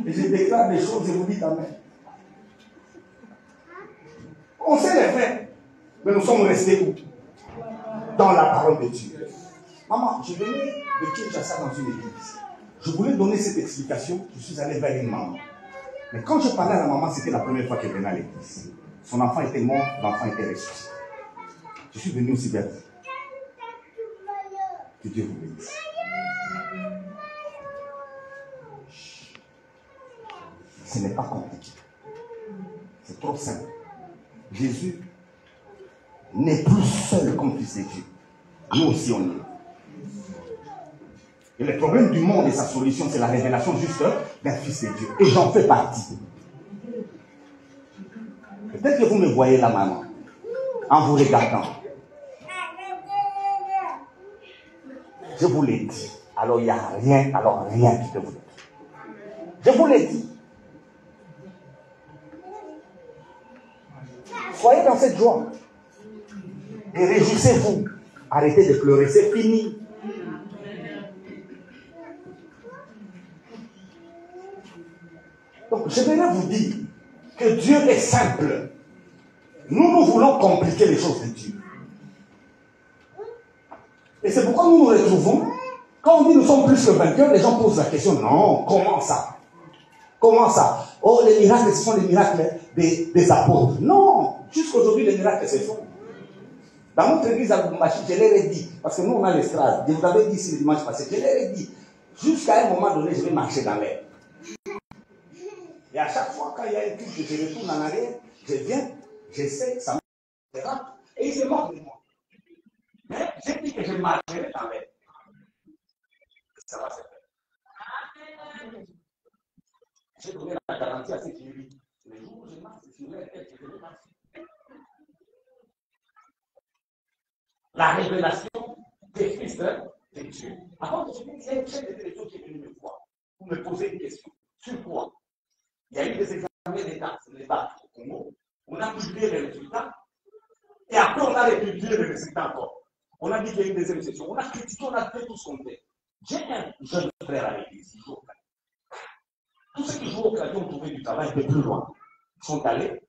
Et je déclare des choses, je vous dis amen. On sait les faire, mais nous sommes restés où? Dans la parole de Dieu. Maman, je venais de Kinshasa dans une église. Je voulais donner cette explication, je suis allé vers une maman. Mais quand je parlais à la maman, c'était la première fois qu'elle venait à l'église. Son enfant était mort, l'enfant était ressuscité. Je suis venu aussi vers vous. Que Dieu vous bénisse. Ce n'est pas compliqué. C'est trop simple. Jésus n'est plus seul comme fils de Dieu. Nous aussi on est. Et le problème du monde et sa solution, c'est la révélation juste d'un fils de Dieu. Et j'en fais partie. Peut-être que vous me voyez là maintenant, en vous regardant. Je vous l'ai dit. Alors il n'y a rien, qui peut vous dire. Je vous l'ai dit. Soyez dans cette joie. Et réjouissez-vous. Arrêtez de pleurer, c'est fini. Donc, je voudrais vous dire que Dieu est simple. Nous voulons compliquer les choses de Dieu. Et c'est pourquoi nous nous retrouvons. Quand on dit nous sommes plus que vainqueurs, les gens posent la question, non, comment ça? Comment ça? Oh, les miracles, ce sont les miracles des apôtres. Non, jusqu'aujourd'hui, les miracles se font. Dans notre église à Lubumbashi, je l'ai redit, parce que nous, on a l'estrade. Je vous avais dit ici le dimanche passé, je l'ai redit. Jusqu'à un moment donné, je vais marcher dans l'air. Et à chaque fois, quand il y a une touche, je retourne en arrière, je viens, j'essaie, ça me rattrape, et il se moque de moi. Mais j'ai dit que je marcherai dans l'air. Ça va se faire. J'ai donné la garantie à ceux qui lui disent, le jour où je marche sur l'air, je vais marcher. La révélation des fils de Dieu. Avant que je dise, il y a une chaîne de télévision qui est venue me voir pour me poser une question. Sur quoi? Il y a eu des examens d'État au Congo. On a publié les résultats. Et après, on a republié les résultats encore. On a dit qu'il y a eu une deuxième session. On a critiqué, on a fait tout ce qu'on fait. J'ai un jeune frère à l'église qui joue au clavier. Tous ceux qui jouent au clavier ont trouvé du travail de plus loin. Ils sont allés.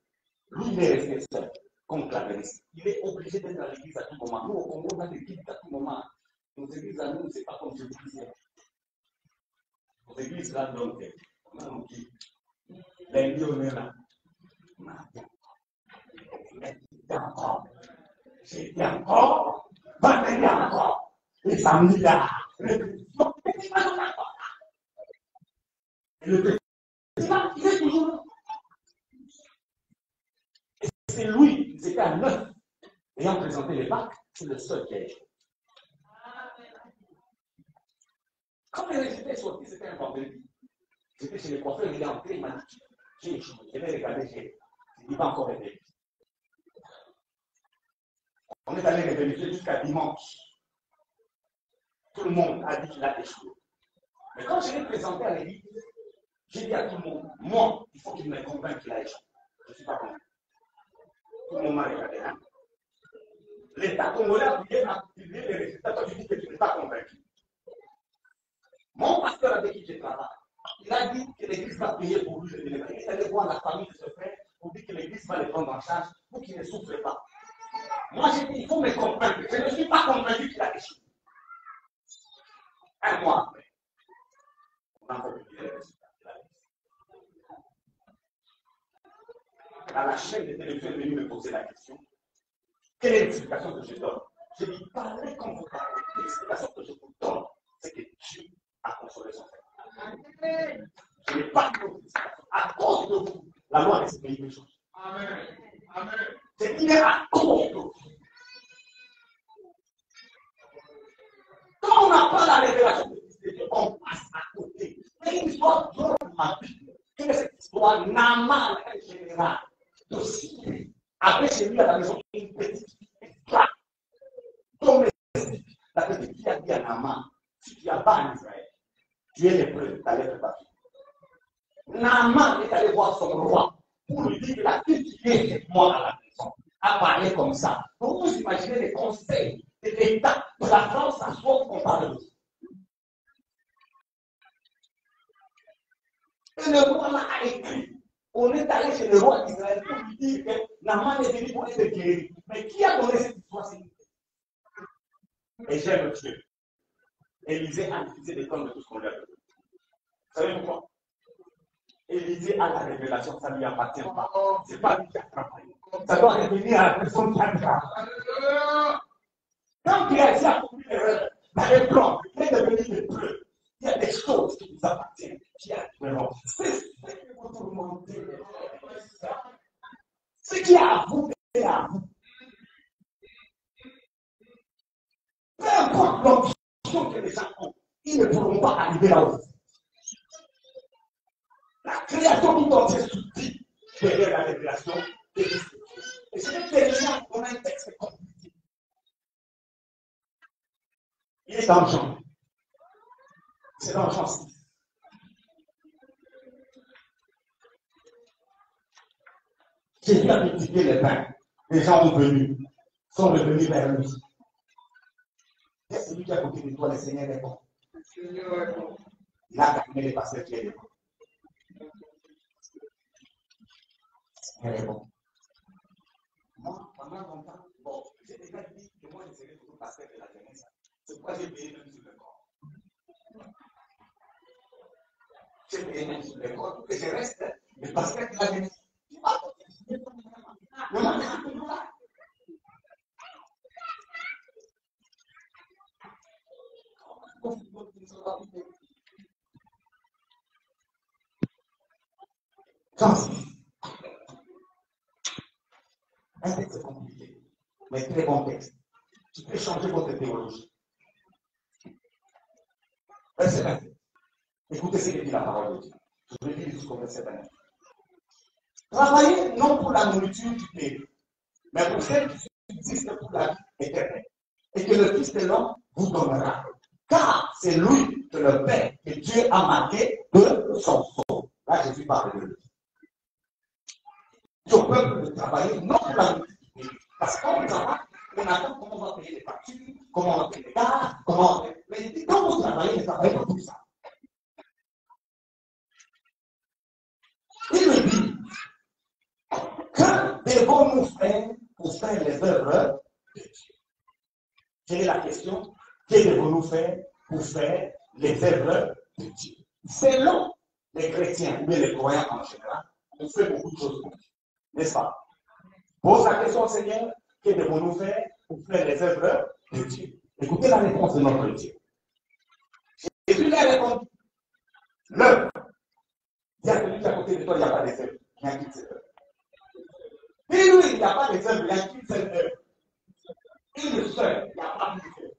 Lui, il est resté seul. Comme clavieriste. Il est obligé d'être à l'église à tout moment. Nous, au Congo, on a des guides à tout moment. Nos églises à nous, c'est pas comme je vous disais. Nos églises là, donc, on a nos guides. Lundi, on est là. J'étais encore. Vendredi encore. Et samedi là. Le président, il est toujours là. C'est lui, c'était à 9, ayant présenté les bacs, c'est le seul qui a échoué. Quand les résultats sont sortis, c'était un vendredi. J'étais chez les coiffeurs, il est entré, il m'a dit, j'ai échoué. Je l'ai regardé, il va encore aider. On est allé les vérifier jusqu'à dimanche. Tout le monde a dit qu'il a échoué. Mais quand je l'ai présenté à l'église, j'ai dit à tout le monde, moi, il faut qu'il me convainque qu'il a échoué. Je ne suis pas convaincu. Tout le monde m'a regardé. Hein? L'État congolais a publié les résultats. Toi, tu dis que tu n'es pas convaincu. Mon pasteur avec qui je travaille, il a dit que l'Église va payer pour lui. Il est allé voir la famille de ce frère pour dire que l'Église va les prendre en charge pour qu'il ne souffre pas. Moi, j'ai dit, il faut me convaincre. Je ne suis pas convaincu qu'il a échoué. Un mois après, on a publié les résultats. Dans la chaîne de télévision, est venue me poser la question. Quelle est l'explication que je donne? Je dis, parlez comme vous parlez. L'explication que je vous donne, c'est que Dieu a consolé son frère. Je n'ai pas de modification. À cause de vous, la loi de ce pays peut changer. Amen. Amen. C'est qu'il est à cause de vous. Quand on n'a pas la révélation de Christ, on passe à côté. Mais une histoire dramatique. Quelle est cette histoire? Naaman, en général, de Syrie. Après, chez lui, à la maison, une petite esclave. Domestique. La petite fille a dit à Naaman, si tu n'as pas en Israël, tu es lépreux, ta lèpre papier. Naaman est allé voir son roi pour lui dire que la fille qui est avec moi à la maison a parlé comme ça. Donc, vous imaginez les conseils de l'État de la France à soi qu'on parle de ça. Et le roi l'a écrit. On est allé chez le roi d'Israël pour lui dire que Naaman est venu pour être guéri. Mais qui a donné cette histoire-ci? Et j'aime Dieu. Élisée a utilisé les temps de tout ce qu'on lui a donné. Vous savez pourquoi? Élisée a la révélation, ça ne lui appartient pas. Ce n'est pas lui qui a travaillé. Ça doit revenir à la personne qui a travaillé. Quand Pierre a compris l'erreur, dans les plans, il est devenu lépreux. Il y a des choses qui vous appartiennent, qui a vraiment. C'est ce que vous demandez. Ce qui est à vous, c'est à vous. Peu importe l'option que les gens ont, ils ne pourront pas arriver là où. La création tout entière subit derrière la révélation de Christ. Et je vais terminer en un texte compliqué. Il est dans Jean. C'est dans Jean 6. Jésus a multiplié les pains. Les gens sont revenus vers lui. C'est celui qui a côté de toi, le Seigneur est bon. Il a calmé les pasteurs qui est bon. Le Seigneur est bon. Moi, pendant longtemps, bon, j'ai déjà dit que moi, je serais toujours pasteur de la jeunesse. C'est pourquoi j'ai payé même sur le corps. J'ai payé même sur le corps pour que je reste le pasteur de la jeunesse. Un texte compliqué, mais très bon texte. Tu peux changer votre théologie. Verset 20. Écoutez ce que dit la parole de Dieu. Je vais lire jusqu'au verset 20. Travaillez non pour la nourriture du pays, mais pour celle qui subsiste pour la vie éternelle, et que le Fils de l'homme vous donnera. Car c'est lui que le Père, que Dieu a marqué de son sceau. Là, Jésus parle de lui. Au peuple de travailler non pour la nourriture du pays. Parce qu'on travaille, on attend comment on va payer les factures, comment on va payer les gaz, comment on va payer. Mais quand vous travaillez, ne travaillez pas pour ça. Il me dit, que devons-nous faire pour faire les œuvres de Dieu? Quelle est la question? Que devons-nous faire pour faire les œuvres de Dieu? Selon les chrétiens ou les croyants en général, on fait beaucoup de choses pour Dieu. N'est-ce pas? Pose la question au Seigneur, que devons-nous faire pour faire les œuvres de Dieu? Écoutez la réponse de notre Dieu. Jésus lui a répondu, l'œuvre. Il y a celui qui est à côté de toi, il n'y a pas des œuvres. Il n'y a qu'une seule œuvre. Et lui, il n'y a pas des œuvres, il n'y a qu'une seule œuvre. Une seule, il n'y a pas plusieurs.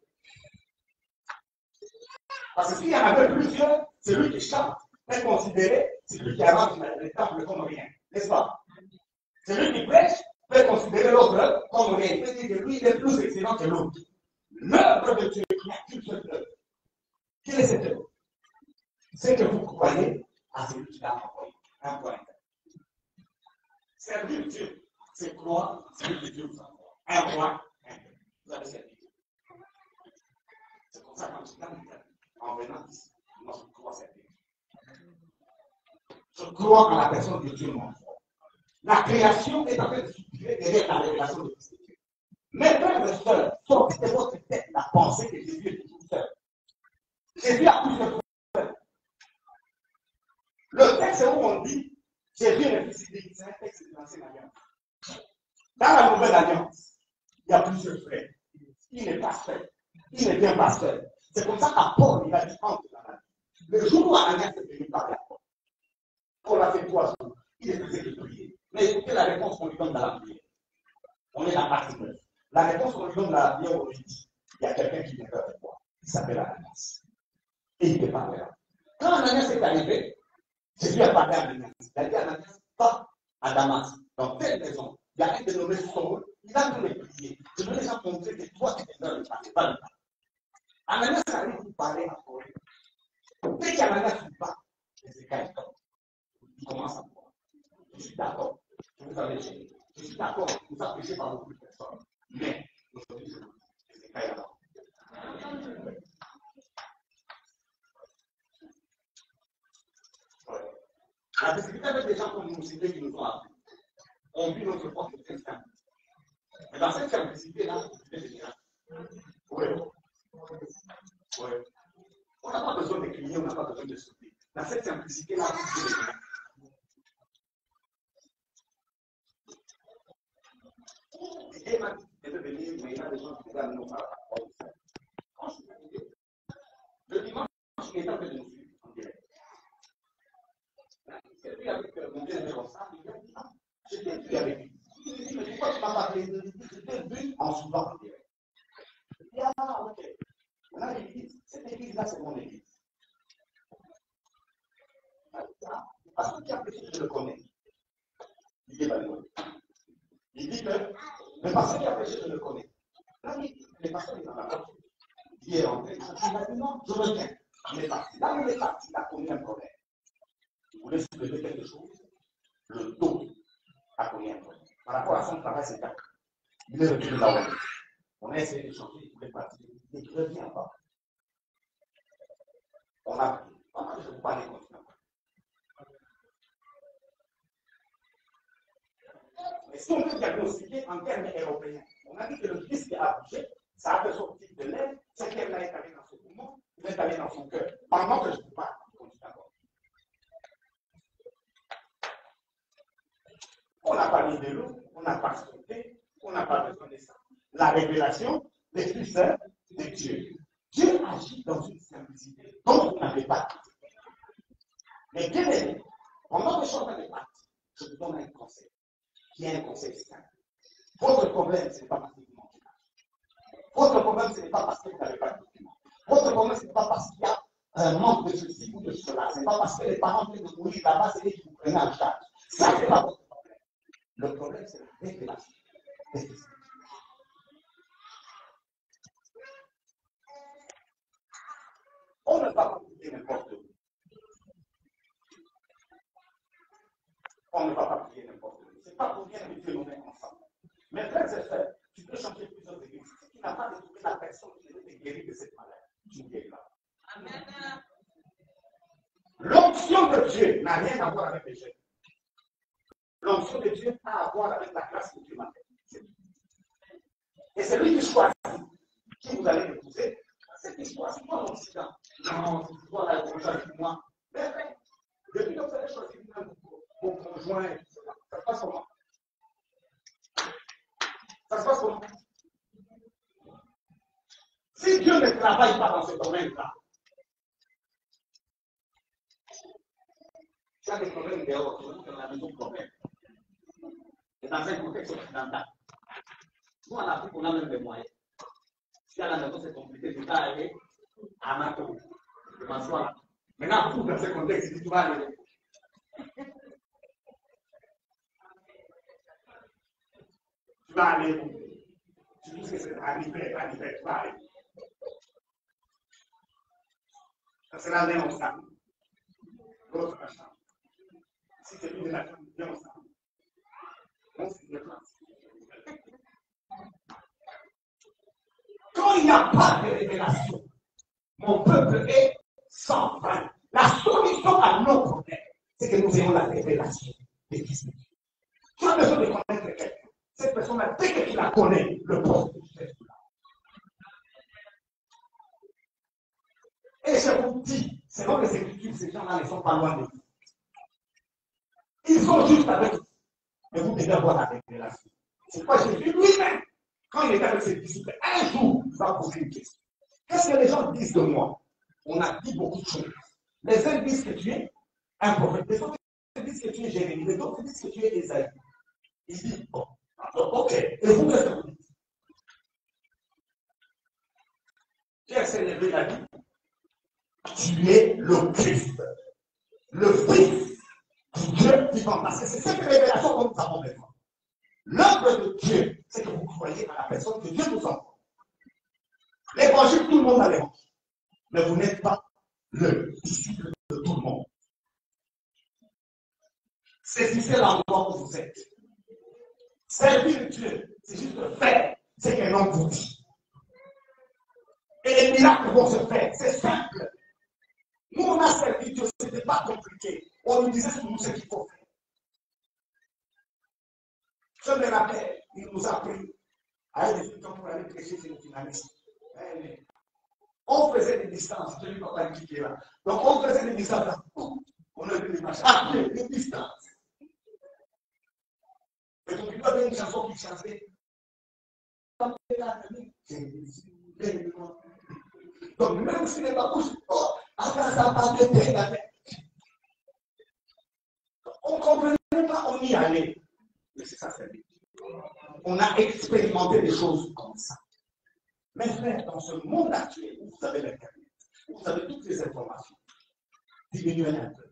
Parce que s'il y en avait plusieurs, celui qui chante est considéré celui qui arrange le temple comme rien. N'est-ce pas? Celui qui prêche peut considérer l'autre comme rien. Il peut dire que lui, il est plus excellent que l'autre. L'œuvre de Dieu, il n'y a qu'une seule œuvre. Quelle est cette œuvre? C'est que vous croyez à celui qui l'a envoyé. Un point. Servir Dieu, c'est croire celui que Dieu vous envoie. Un point. Vous avez servi Dieu. C'est comme ça quand tu viens en venant ici. Moi, je crois servir Dieu. Je crois en la personne que Dieu m'envoie. La création est en train de souffrir derrière la révélation de Dieu. Mais frères et sœurs, sortez de votre tête la pensée que Jésus est toujours seul. Jésus a plusieurs frères. Le texte où on dit Jésus est ressuscité, c'est un texte de l'Ancienne Alliance. Dans la Nouvelle Alliance, il y a plusieurs frères. Il est pasteur. Il est bien pasteur. C'est comme ça qu'à Paul, il a dit entre la main. Le jour où Ananias est venu parler à Paul, qu'on l'a fait 3 jours, il est plus que prier. Mais écoutez la réponse qu'on lui donne dans la prière. On est dans partie 9. La réponse qu'on lui donne dans la prière, on lui dit, il y a quelqu'un qui vient avec moi. Il s'appelle Ananias. Et il ne parle pas. Quand Ananias est arrivé, Jésus a parlé à Ananias. Il a dit à Ananias, va à Damas, dans telle maison. Il y a un dénommé Saul, il a dû les prier. Je veux déjà montrer que toi, tu es dans le passé, pas le temps. Ananias arrive pour parler à Paul. Dès qu'Ananias ne parle, Ézéchiel tombe. Il commence à voir. Je suis d'accord. Vous avez gêné. Je suis d'accord. Vous avez péché par beaucoup de personnes. Mais, aujourd'hui, je vous dis, Ézéchiel tombe. La difficulté avec des gens comme nous, c'est qui nous ont appris. On vit notre propre destin. Mais dans cette simplicité-là, c'est différent. Oui. Oui. On n'a pas besoin de crier, on n'a pas besoin de souffrir. Dans cette simplicité-là, c'est différent. Et m'a dit, je vais venir, mais il y a des gens qui regardent nous par la parole. Le dimanche, il est en train de nous suivre en direct. C'est lui avec mon bien-aimé Rossard, il a dit, ah, j'étais vu avec lui. Il dit, mais pourquoi tu m'as pas appelé? J'étais vu en souvent en direct. Il dit, ah, ok. Maintenant, il dit, cette église-là, c'est mon église. Parce que qui a péché, je le connais. Il dit, il dit que le pasteur qui a péché, je le connais. Là, le pasteur est dans la voiture. Il est rentré. Il m'a dit, non, je reviens. Il est parti. Là où il est parti, il a connu un problème. Il voulait soulever quelque chose. Le dos a connu un problème. Par rapport à son travail, c'est d'accord. Il est revenu là-haut. On a essayé de changer, il voulait partir. Il dit, reviens pas. On a pris. Comment je vous parle continuellement? Mais si on peut diagnostiquer en termes européens, on a dit que le disque a bougé, ça a fait sortir de l'air, cette air-là est allée dans son poumon, il est allé dans son cœur. Pendant que je vous parle, il continue encore. On n'a pas mis de l'eau, on n'a pas sauté, on n'a pas besoin de ça. La révélation des puissants de Dieu. Dieu agit dans une simplicité dont vous n'avez pas. Mais bien aimé, pendant que je suis en train de partir, je vous donne un conseil, qui est un conseil simple. Votre problème, ce n'est pas parce que vous manquez d'argent. Votre problème, ce n'est pas parce que vous n'avez pas de documents. Votre problème, ce n'est pas parce qu'il y a un manque de ceci ou de cela. Ce n'est pas parce que les parents viennent de mourir là-bas, c'est eux qui vous prennent en charge. Ça, ce n'est pas votre problème. Le problème, c'est la révélation. On ne va pas prier n'importe où. On ne va pas prier n'importe où. Ce n'est pas pour rien que Dieu nous met ensemble. Mais frères et sœurs, tu peux changer plusieurs églises. Si tu n'as pas trouvé la personne qui veut te guérir de cette maladie, tu ne guériras pas. Amen. L'onction de Dieu n'a rien à voir avec les jeunes. L'onction de Dieu a à voir avec la grâce que Dieu m'a faite. Et c'est lui qui choisit qui vous allez épouser. C'est qui choisit pas l'Occident. Non, c'est toi là, vous choisissez moi. Mais depuis que vous avez choisi vos conjoints, ça se passe comment? Ça se passe comment? Si Dieu ne travaille pas dans ce domaine-là, tu as des problèmes dehors, tu as la maison problème. Et dans un contexte occidental. Nous, en Afrique, on a même des moyens. Si à la maison, c'est compliqué, tu vas aller à Mato, de m'asseoir là. Maintenant, vous, dans ce contexte, tu vas aller. Tu vas aller. Tu dis que c'est arrivé, tu vas aller. Ça sera l'un ensemble. L'autre la chambre. Si c'est une de la chambre, viens ensemble. On se déplace. Quand il n'y a pas de révélation, mon peuple est sans fin. La solution à nos problèmes, c'est que nous ayons la révélation de Christ. Tu as besoin de connaître quelqu'un. Cette personne-là, dès que tu la connais, le poste que tu fais tout là. Et je vous dis, selon les Écritures, ces gens-là ne sont pas loin de vous. Ils sont juste avec vous. Mais vous devez avoir la révélation. C'est pourquoi Jésus lui-même, quand il était avec ses disciples, un jour, il va poser une question. Qu'est-ce que les gens disent de moi? On a dit beaucoup de choses. Les uns disent que tu es un prophète, les autres disent que tu es Jérémie, les autres disent que tu es Esaïe. Il dit, bon, ok, et vous, qu'est-ce que vous dites? Pierre s'est levé, il a dit, tu es le Christ, le Fils du Dieu vivant. Parce que c'est cette révélation que nous avons besoin. L'œuvre de Dieu, c'est que vous croyez à la personne que Dieu vous envoie. L'évangile, tout le monde a l'évangile. Mais vous n'êtes pas le disciple de tout le monde. Saisissez l'endroit où vous êtes. Servir Dieu, c'est juste faire ce qu'un homme vous dit. Et les miracles vont se faire. C'est simple. Nous, on a servi Dieu, ce n'était pas compliqué. On nous disait sur nous ce qu'il faut faire. Je me rappelle, il nous a pris à aller pour aller prêcher chez les finalistes. On faisait des distances. Je ne vais pas expliquer là. Donc, on faisait des distances là. On a vu des machins. Ah, des distances. Et donc, il y avait une chanson qui chantait. Donc, même si les babouches, on ne comprenait pas, on y allait. Mais c'est ça, c'est bien. On a expérimenté des choses comme ça. Mais frère, dans ce monde actuel, où vous avez l'Internet, où vous avez toutes les informations, diminuez un peu.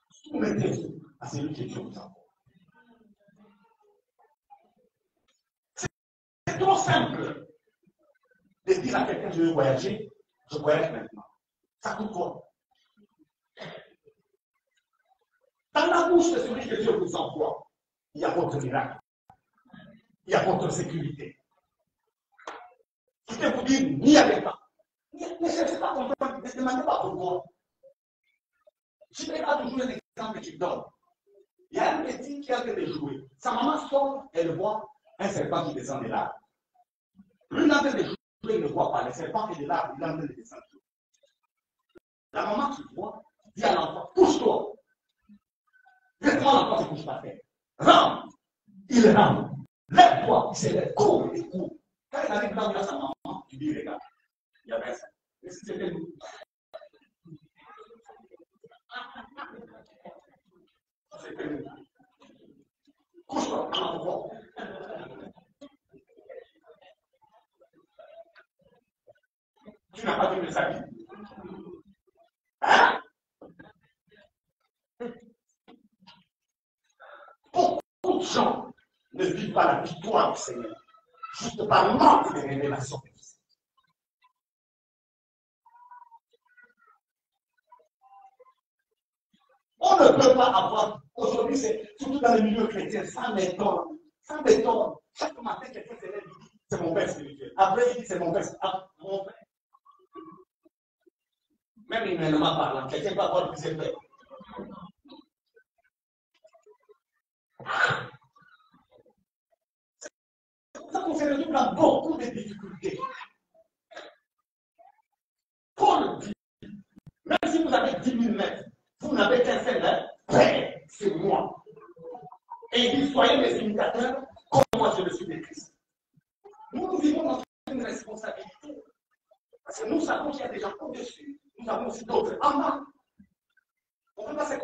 Soumettez-vous à celui qui Dieu vous envoie. C'est trop simple de dire à quelqu'un, je veux voyager, je voyage maintenant. Ça coûte quoi? Dans la bouche de celui que Dieu vous envoie, il y a votre miracle. Il y a votre sécurité. Je peux vous dire, n'y allez pas. Ne cherchez pas à comprendre, ne demandez pas pourquoi. Je ne vais pas toujours un exemple que tu donnes. Il y a un petit qui a de jouer. Sa maman sort, elle voit un serpent qui descend de l'arbre. Lui, il est en train de jouer, il ne voit pas. Le serpent est de l'arbre, il est en train de descendre. La maman, tu vois, dit à l'enfant, couche-toi. Laisse-moi l'enfant se couche par terre. Rampe. Il rampe. Lève-toi. Il se lève. Cours, il court. Quand il arrive là où il y a sa maman, tu dis, regarde, il y avait ça. Et si c'était nous? C'était nous. Couche-toi, l'enfant. Tu n'as pas vu mes habits. Hein? Beaucoup de gens ne vivent pas la victoire du Seigneur, juste par manque de révélation. On ne peut pas avoir, aujourd'hui, c'est surtout dans les milieux chrétiens, ça m'étonne. Ça m'étonne. Chaque matin, quelqu'un se lève et dit, c'est mon père spirituel. Après, il dit, c'est mon père. Ah, mon père. Même humainement parlant, quelqu'un va avoir plusieurs pères. Ça qu'on se retrouve dans beaucoup de difficultés. Paul dit, même si vous avez 10 000 mètres, vous n'avez qu'un seul Père, c'est moi. Et il dit, soyez mes imitateurs, comme moi je le suis de Christ. Nous vivons dans une responsabilité. Parce que nous savons qu'il y a des gens au-dessus. Nous avons aussi d'autres en bas. On ne peut pas se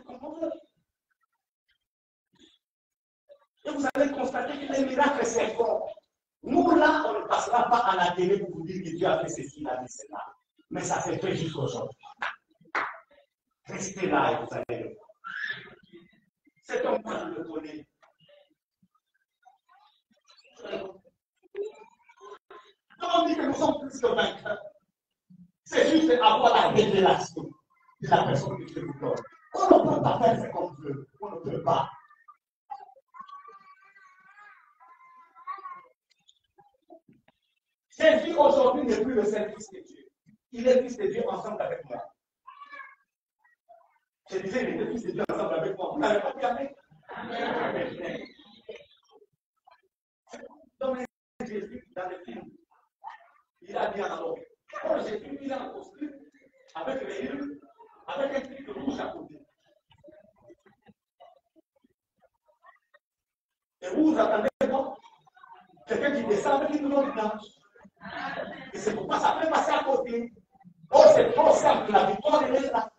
comprendre. Et vous allez constater que les miracles, c'est bon. Nous, là, on ne passera pas à la télé pour vous dire que Dieu a fait ceci, il a fait cela. Mais ça s'est fait jusqu'aujourd'hui. Restez là et vous allez le voir. C'est un point de le connaître. On dit que nous sommes plus que vainqueurs. C'est juste avoir la révélation de la personne que Dieu nous donne. On ne peut pas faire ce qu'on veut. On ne peut pas. Jésus aujourd'hui n'est plus le seul fils de Dieu. Il est fils de Dieu ensemble avec moi. Je disais, il est fils de Dieu ensemble avec moi. Vous n'avez pas dit avec? Donc, Jésus, dans le film, il a dit en alors, quand Jésus, il a en costume, avec les îles, avec un truc rouge à côté. Et vous attendez quoi? Quelqu'un qui descend avec une longue blanche. Et c'est pourquoi ça peut passer à côté. Oh, c'est trop simple, la victoire, elle est là.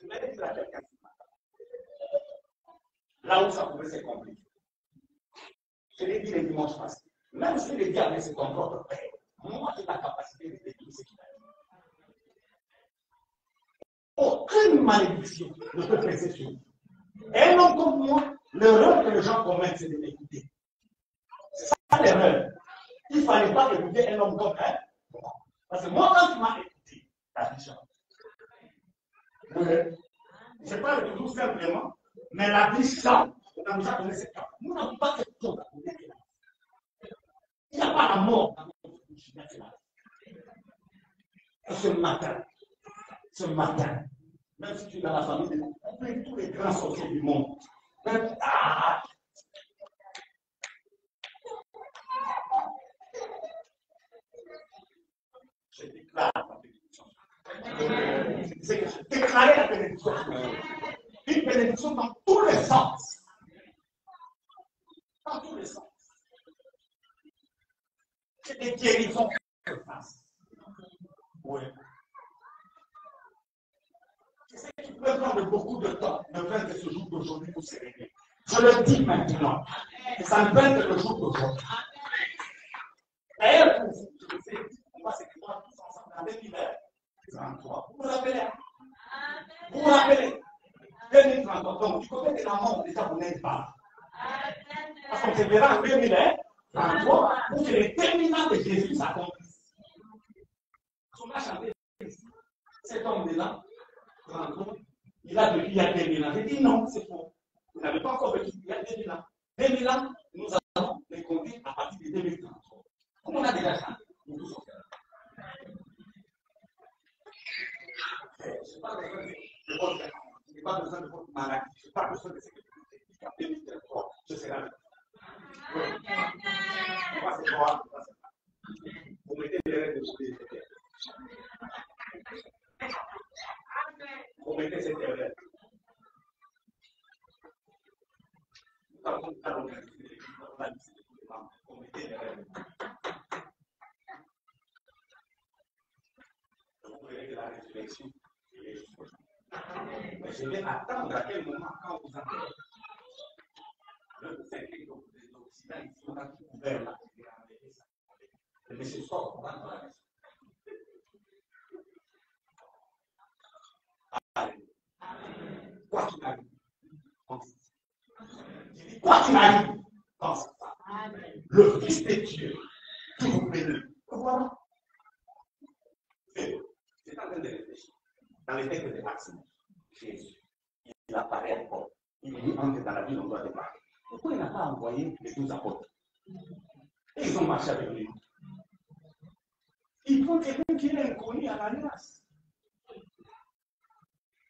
l'ai dit à quelqu'un. Là où ça pouvait se compliquer. Je l'ai dit les dimanches passés. Même si le diable c'est ton propre père, moi j'ai la capacité de détruire ce qu'il a dit. Aucune malédiction ne peut peser sur vous. Et un homme comme moi, l'erreur que les gens commettent, c'est de m'écouter. C'est ça l'erreur. Il ne fallait pas écouter un homme comme moi. Parce que moi, quand tu m'as écouté, ta vie change. Je parle toujours simplement, mais la vie change. On a déjà donné cette carte. Nous n'avons pas cette chose à donner. Il n'y a pas la mort dans notre bouche. Ce matin, même si tu es dans la famille de tous les grands sorciers du monde, même, je déclare la bénédiction. C'est que je déclarais la bénédiction. Une bénédiction dans tous les sens. Dans tous les sens. C'est des guérisons qui se passent. Oui. C'est ce qui peut prendre beaucoup de temps de faire que ce jour d'aujourd'hui pour se régler. Je le dis maintenant. Ça ne peut être le jour d'aujourd'hui. D'ailleurs, pour vous, je le sais, on va s'écrire tous ensemble en 2033. Vous vous rappelez? Vous vous rappelez? 2033. Donc, du côté de la mort, déjà, vous n'êtes pas. Parce qu'on se verra en 2033 pour que les terminants de Jésus s'accomplissent. On a chanté cet homme-là, il a vécu il y a 2000 ans. J'ai dit non, c'est faux. Vous n'avez pas encore vécu il y a 2000 ans. 2000 ans, nous allons les compter à partir de 2033. Comme on a déjà chanté, nous tous sommes là. Je n'ai pas besoin de votre maladie. Je n'ai pas besoin de ce que vous dites. En 2033, je serai là. Oui. C'est quoi? Vous mettez les règles de ce que vous mettez cette erreur. Vous verrez que la résurrection est jusqu'au jour. Mais je vais attendre à quel moment, quand vous entendez le fait que les Occidentaux, ici, on a tout ouvert là, le monsieur sort, on rentre dans la maison. Quoi qu'il arrive, je dis quoi qu'il arrive, pense à ça. Le Fils de Dieu, qui vous bénit. Voilà. C'est en train de réfléchir. Dans les textes de Actes, Jésus, il apparaît encore. Il dit entre dans la ville, on doit démarrer. Pourquoi il n'a pas envoyé les 12 apôtres? Et ils ont marché avec lui. Il faut quelqu'un qui est inconnu à l'alliance.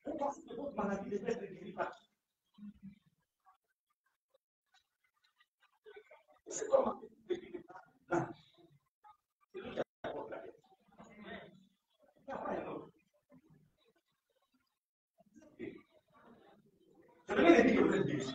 Pourquoi c'est que votre maladie devait être guérie par qui? C'est comment? C'est lui qui apporte la vie. Il n'y a pas un autre. Je vais dire que vous êtes guéri.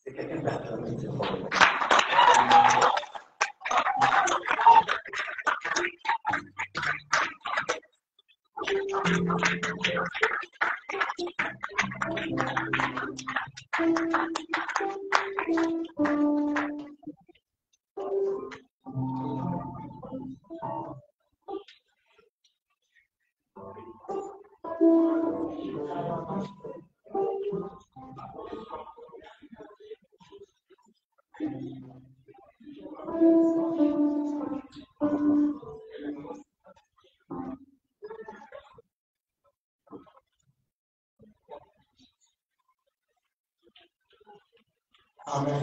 C'est quelqu'un d'autre. Amen.